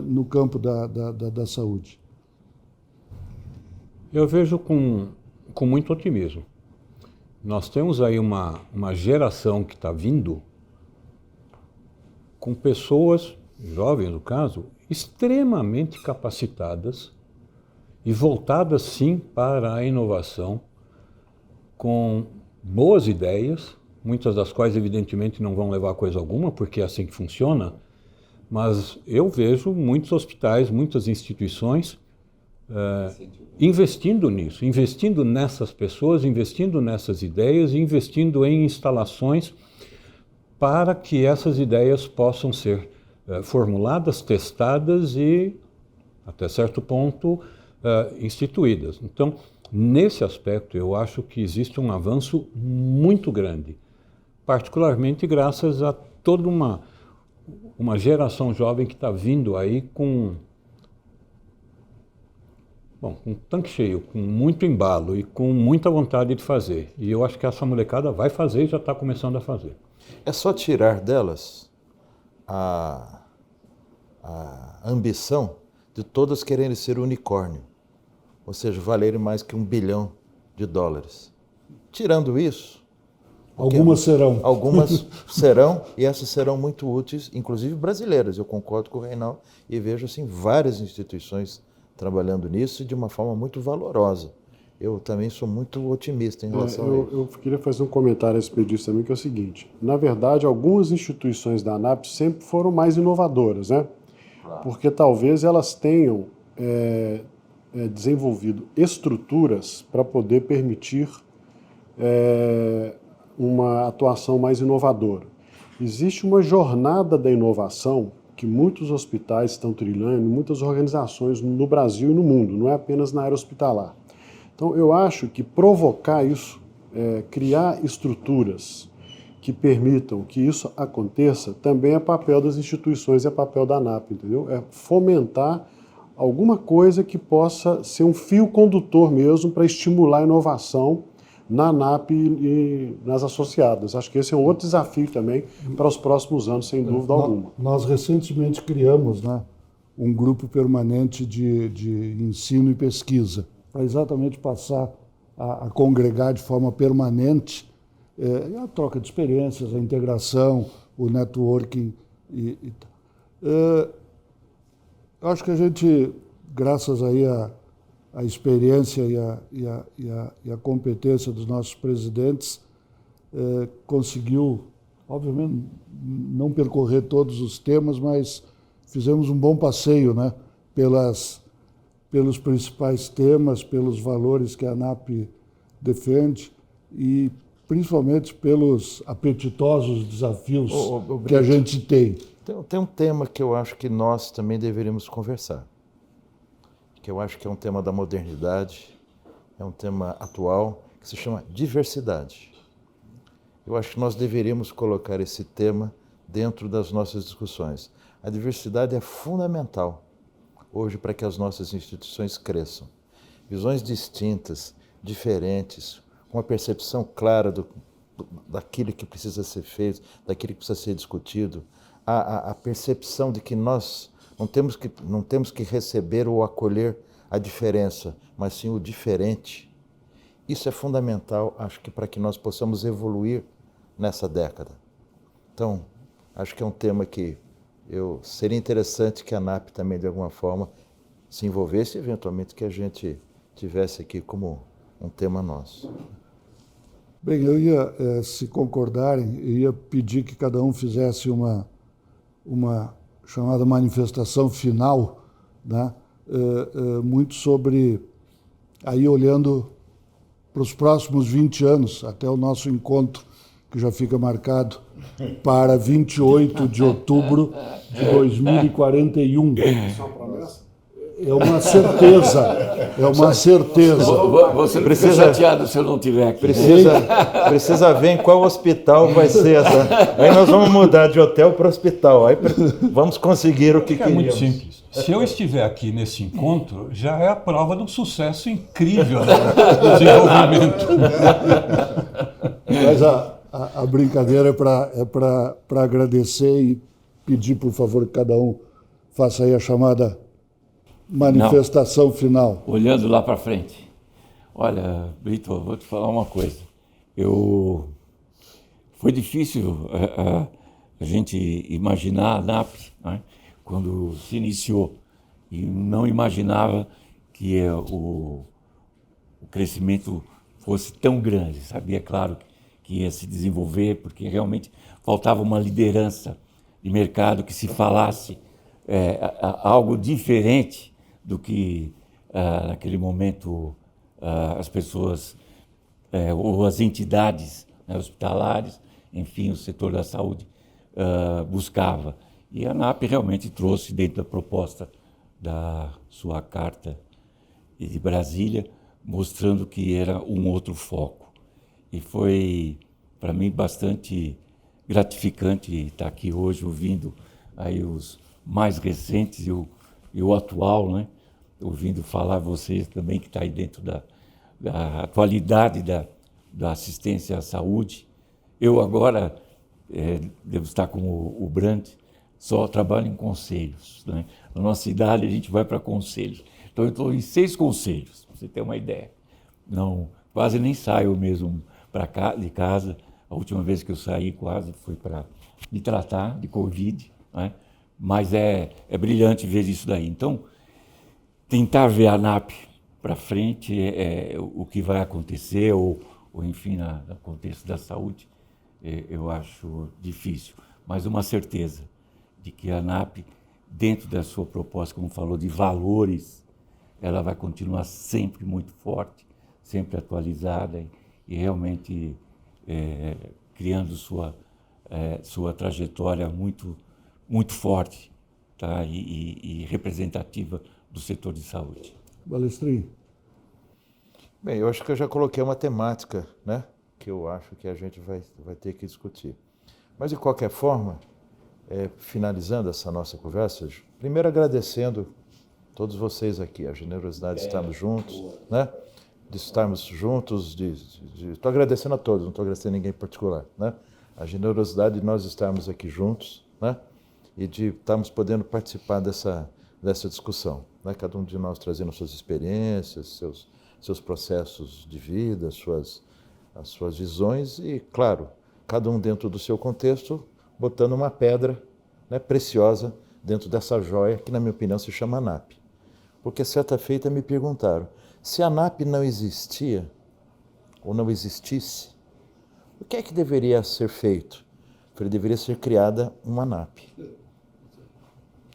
no campo da saúde? Eu vejo com muito otimismo. Nós temos aí uma geração que está vindo com pessoas, jovens no caso, extremamente capacitadas e voltadas sim para a inovação, com boas ideias, muitas das quais evidentemente não vão levar a coisa alguma, porque é assim que funciona, mas eu vejo muitos hospitais, muitas instituições investindo nisso, investindo nessas pessoas, investindo nessas ideias e investindo em instalações para que essas ideias possam ser formuladas, testadas e, até certo ponto, instituídas. Então, nesse aspecto, eu acho que existe um avanço muito grande, particularmente graças a toda uma geração jovem que está vindo aí com um tanque cheio, com muito embalo e com muita vontade de fazer. E eu acho que essa molecada vai fazer e já está começando a fazer. É só tirar delas a ambição de todas quererem ser unicórnio, ou seja, valerem mais que $1 bilhão. Tirando isso, Algumas serão. Algumas serão, e essas serão muito úteis, inclusive brasileiras. Eu concordo com o Reinaldo e vejo assim, várias instituições trabalhando nisso e de uma forma muito valorosa. Eu também sou muito otimista em relação a isso. Eu queria fazer um comentário a respeito disso também, que é o seguinte. Na verdade, algumas instituições da ANAP sempre foram mais inovadoras, né? Porque talvez elas tenham desenvolvido estruturas para poder permitir uma atuação mais inovadora. Existe uma jornada da inovação que muitos hospitais estão trilhando, muitas organizações no Brasil e no mundo, não é apenas na área hospitalar. Então, eu acho que provocar isso, criar estruturas que permitam que isso aconteça, também é papel das instituições, é papel da ANAP, entendeu? É fomentar alguma coisa que possa ser um fio condutor mesmo para estimular a inovação na ANAP e nas associadas. Acho que esse é um outro desafio também para os próximos anos, sem dúvida alguma. Nós recentemente criamos, né, um grupo permanente de ensino e pesquisa, para exatamente passar a congregar de forma permanente a troca de experiências, a integração, o networking. Acho que a gente, graças aí à experiência e a competência dos nossos presidentes, conseguiu, obviamente, não percorrer todos os temas, mas fizemos um bom passeio, né, pelos principais temas, pelos valores que a ANAP defende e principalmente pelos apetitosos desafios que a gente tem. Tem um tema que eu acho que nós também deveríamos conversar, que eu acho que é um tema da modernidade, é um tema atual, que se chama diversidade. Eu acho que nós deveríamos colocar esse tema dentro das nossas discussões. A diversidade é fundamental hoje para que as nossas instituições cresçam. Visões distintas, diferentes, com uma percepção clara daquilo que precisa ser feito, daquilo que precisa ser discutido, a percepção de que nós não temos que receber ou acolher a diferença, mas sim o diferente. Isso é fundamental, acho que para que nós possamos evoluir nessa década. Então, acho que é um tema que seria interessante que a ANAP também, de alguma forma, se envolvesse e, eventualmente, que a gente tivesse aqui como um tema nosso. Bem, eu ia, se concordarem, eu ia pedir que cada um fizesse uma chamada manifestação final, né? Muito sobre, aí olhando para os próximos 20 anos, até o nosso encontro, que já fica marcado para 28 de outubro de 2041. Isso é uma promessa? É uma certeza, é uma certeza. Você não fica chateado se eu não tiver aqui. Precisa ver em qual hospital vai ser essa. Aí nós vamos mudar de hotel para hospital. Aí vamos conseguir o que queríamos. É muito simples. Se eu estiver aqui nesse encontro, já é a prova de um sucesso incrível do desenvolvimento. Mas a brincadeira é para agradecer e pedir, por favor, que cada um faça aí a chamada manifestação final. Olhando lá para frente. Olha, Brito, vou te falar uma coisa. Foi difícil a gente imaginar a ANAP, né, quando se iniciou, e não imaginava que o crescimento fosse tão grande. Sabia, claro, que ia se desenvolver, porque realmente faltava uma liderança de mercado que se falasse algo diferente do que naquele momento as pessoas ou as entidades, né, hospitalares, enfim, o setor da saúde buscava. E a ANAP realmente trouxe dentro da proposta da sua carta de Brasília, mostrando que era um outro foco. E foi, para mim, bastante gratificante estar aqui hoje ouvindo aí os mais recentes e o atual, né? Ouvindo falar vocês também que está aí dentro da atualidade da assistência à saúde. Eu agora devo estar como o Brant, só trabalho em conselhos, né? Na nossa cidade a gente vai para conselhos. Então eu estou em 6 conselhos, para você ter uma ideia. Não, quase nem saio mesmo de casa A última vez que eu saí quase foi para me tratar de Covid, né? Mas é brilhante ver isso daí. Então, tentar ver a ANAP para frente o que vai acontecer, ou enfim, no contexto da saúde, eu acho difícil. Mas uma certeza de que a ANAP, dentro da sua proposta, como falou, de valores, ela vai continuar sempre muito forte, sempre atualizada e realmente criando sua trajetória muito, muito forte, tá? E representativa do setor de saúde. Balestrinho. Bem, eu acho que eu já coloquei uma temática, né, que eu acho que a gente vai ter que discutir. Mas, de qualquer forma, finalizando essa nossa conversa, primeiro agradecendo todos vocês aqui, a generosidade de estarmos juntos, né? De estarmos juntos, estou agradecendo a todos, não estou agradecendo a ninguém em particular, né? A generosidade de nós estarmos aqui juntos, né? E de estarmos podendo participar dessa discussão, né? Cada um de nós trazendo suas experiências, seus processos de vida, as suas visões e, claro, cada um dentro do seu contexto, botando uma pedra, né, preciosa dentro dessa joia que, na minha opinião, se chama ANAP. Porque certa feita me perguntaram, se a ANAP não existia, ou não existisse, o que é que deveria ser feito? Eu falei, deveria ser criada uma ANAP.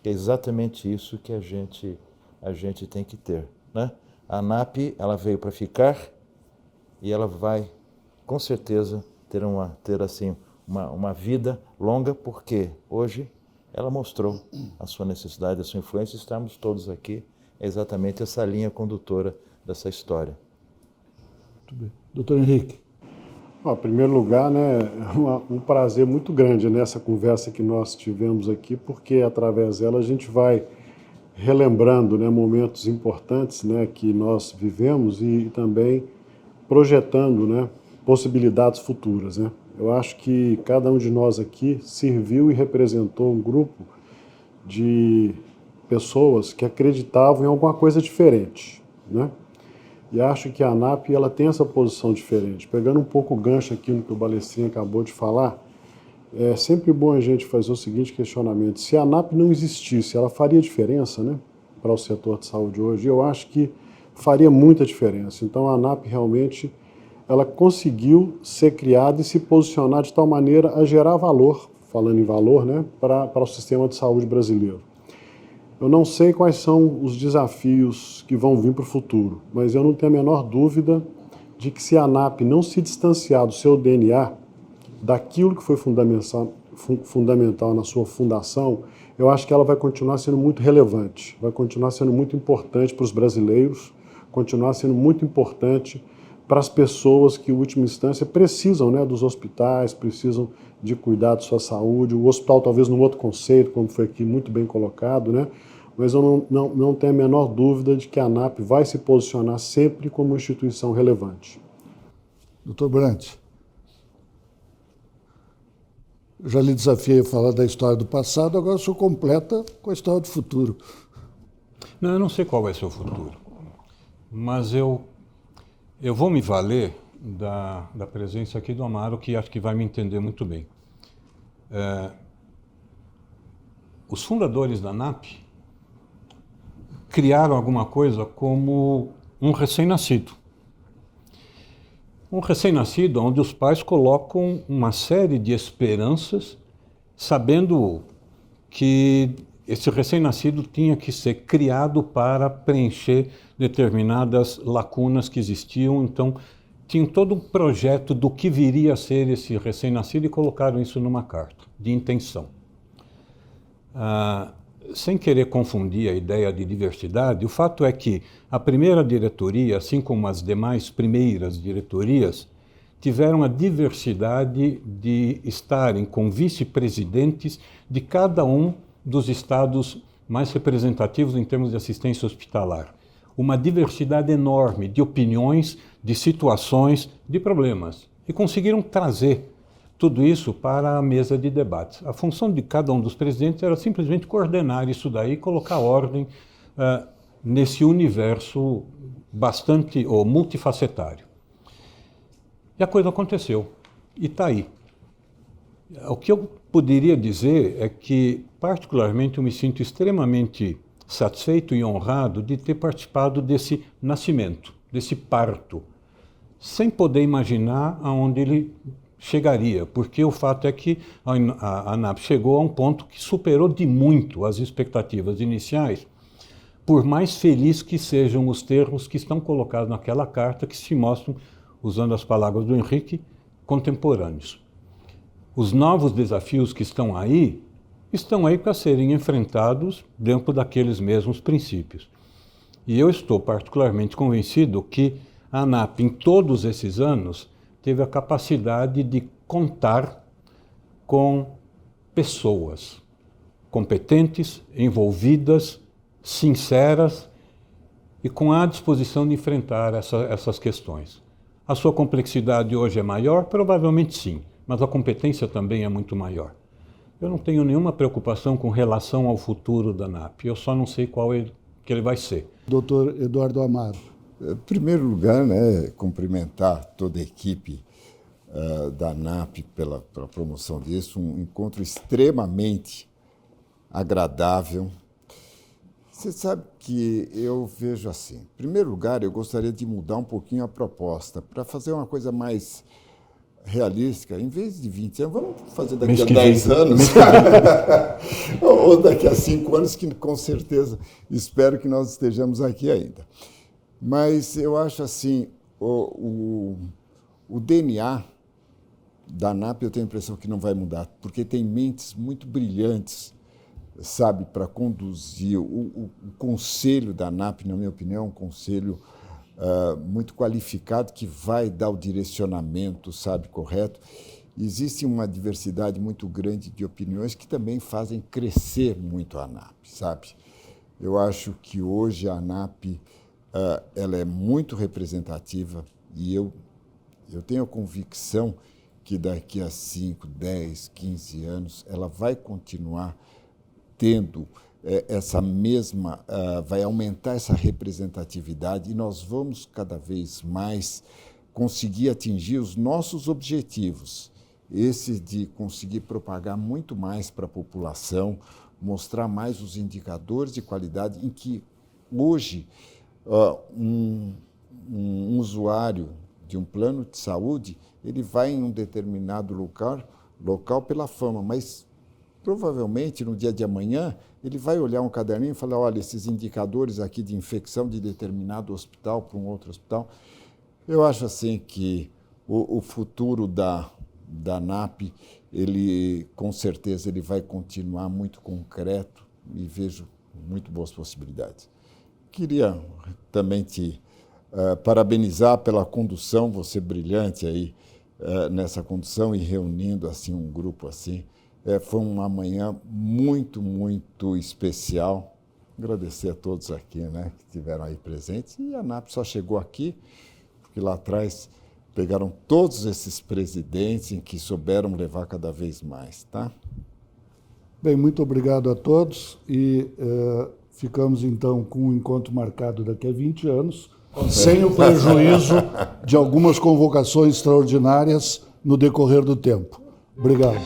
É exatamente isso que a gente tem que ter, né? A ANAP, ela veio para ficar e ela vai, com certeza, ter assim, uma vida longa, porque hoje ela mostrou a sua necessidade, a sua influência, estamos todos aqui, é exatamente essa linha condutora dessa história. Muito bem. Doutor Henrique. Em primeiro lugar, né, um prazer muito grande nessa conversa que nós tivemos aqui, porque através dela a gente vai relembrando, né, momentos importantes, né, que nós vivemos e também projetando, né, possibilidades futuras, né. Eu acho que cada um de nós aqui serviu e representou um grupo de pessoas que acreditavam em alguma coisa diferente, né. E acho que a ANAP ela tem essa posição diferente. Pegando um pouco o gancho aqui no que o Balestrinho acabou de falar, é sempre bom a gente fazer o seguinte questionamento. Se a ANAP não existisse, ela faria diferença, né, para o setor de saúde hoje? Eu acho que faria muita diferença. Então a ANAP realmente ela conseguiu ser criada e se posicionar de tal maneira a gerar valor, falando em valor, né, para o sistema de saúde brasileiro. Eu não sei quais são os desafios que vão vir para o futuro, mas eu não tenho a menor dúvida de que se a ANAP não se distanciar do seu DNA, daquilo que foi fundamental na sua fundação, eu acho que ela vai continuar sendo muito relevante, vai continuar sendo muito importante para os brasileiros, continuar sendo muito importante para as pessoas que, em última instância, precisam, né, dos hospitais, precisam de cuidar de sua saúde, o hospital talvez num outro conceito, como foi aqui muito bem colocado, né? Mas eu não tenho a menor dúvida de que a ANAP vai se posicionar sempre como uma instituição relevante. Doutor Brant, eu já lhe desafiei a falar da história do passado, agora o senhor completa com a história do futuro. Não, eu não sei qual vai ser o futuro, mas eu vou me valer da presença aqui do Amaro, que acho que vai me entender muito bem. Os fundadores da ANAP criaram alguma coisa como um recém-nascido. Um recém-nascido onde os pais colocam uma série de esperanças, sabendo que esse recém-nascido tinha que ser criado para preencher determinadas lacunas que existiam. Então, tinha todo um projeto do que viria a ser esse recém-nascido e colocaram isso numa carta de intenção. Sem querer confundir a ideia de diversidade, o fato é que a primeira diretoria, assim como as demais primeiras diretorias, tiveram a diversidade de estarem com vice-presidentes de cada um dos estados mais representativos em termos de assistência hospitalar. Uma diversidade enorme de opiniões, de situações, de problemas. E conseguiram trazer tudo isso para a mesa de debates. A função de cada um dos presidentes era simplesmente coordenar isso daí e colocar ordem nesse universo bastante multifacetário. E a coisa aconteceu. e está aí. O que eu poderia dizer é que, particularmente, eu me sinto extremamente satisfeito e honrado de ter participado desse nascimento, desse parto, sem poder imaginar aonde ele chegaria, porque o fato é que a ANAP chegou a um ponto que superou de muito as expectativas iniciais, por mais feliz que sejam os termos que estão colocados naquela carta, que se mostram, usando as palavras do Henrique, contemporâneos. Os novos desafios que estão aí para serem enfrentados dentro daqueles mesmos princípios. E eu estou particularmente convencido que a ANAP, em todos esses anos, teve a capacidade de contar com pessoas competentes, envolvidas, sinceras e com a disposição de enfrentar essas questões. A sua complexidade hoje é maior? Provavelmente sim, mas a competência também é muito maior. Eu não tenho nenhuma preocupação com relação ao futuro da ANAP, eu só não sei que ele vai ser. Doutor Eduardo Amaro. Em primeiro lugar, né, cumprimentar toda a equipe da ANAP pela promoção disso, um encontro extremamente agradável. Você sabe que eu vejo assim, em primeiro lugar, eu gostaria de mudar um pouquinho a proposta, para fazer uma coisa mais realística. Em vez de 20 anos, vamos fazer daqui a 10 anos, ou daqui a 5 anos, que com certeza espero que nós estejamos aqui ainda. Mas eu acho assim, o DNA da ANAP, eu tenho a impressão que não vai mudar, porque tem mentes muito brilhantes, sabe, para conduzir. O conselho da ANAP, na minha opinião, é um conselho muito qualificado, que vai dar o direcionamento, sabe, correto. Existe uma diversidade muito grande de opiniões que também fazem crescer muito a ANAP, sabe. Eu acho que hoje a ANAP ela é muito representativa e eu tenho a convicção que daqui a 5, 10, 15 anos ela vai continuar tendo essa mesma, vai aumentar essa representatividade e nós vamos cada vez mais conseguir atingir os nossos objetivos, esse de conseguir propagar muito mais para a população, mostrar mais os indicadores de qualidade em que hoje um usuário de um plano de saúde, ele vai em um determinado local pela fama, mas provavelmente no dia de amanhã ele vai olhar um caderninho e falar, olha, esses indicadores aqui de infecção de determinado hospital para um outro hospital. Eu acho assim que o futuro da ANAP, ele com certeza ele vai continuar muito concreto e vejo muito boas possibilidades. Queria também te parabenizar pela condução, você brilhante aí nessa condução e reunindo assim um grupo assim. Foi uma manhã muito, muito especial. Agradecer a todos aqui, né, que estiveram aí presentes. E a ANAP só chegou aqui porque lá atrás pegaram todos esses presidentes em que souberam levar cada vez mais, tá? Bem, muito obrigado a todos e ficamos então com um encontro marcado daqui a 20 anos, sem o prejuízo de algumas convocações extraordinárias no decorrer do tempo. Obrigado.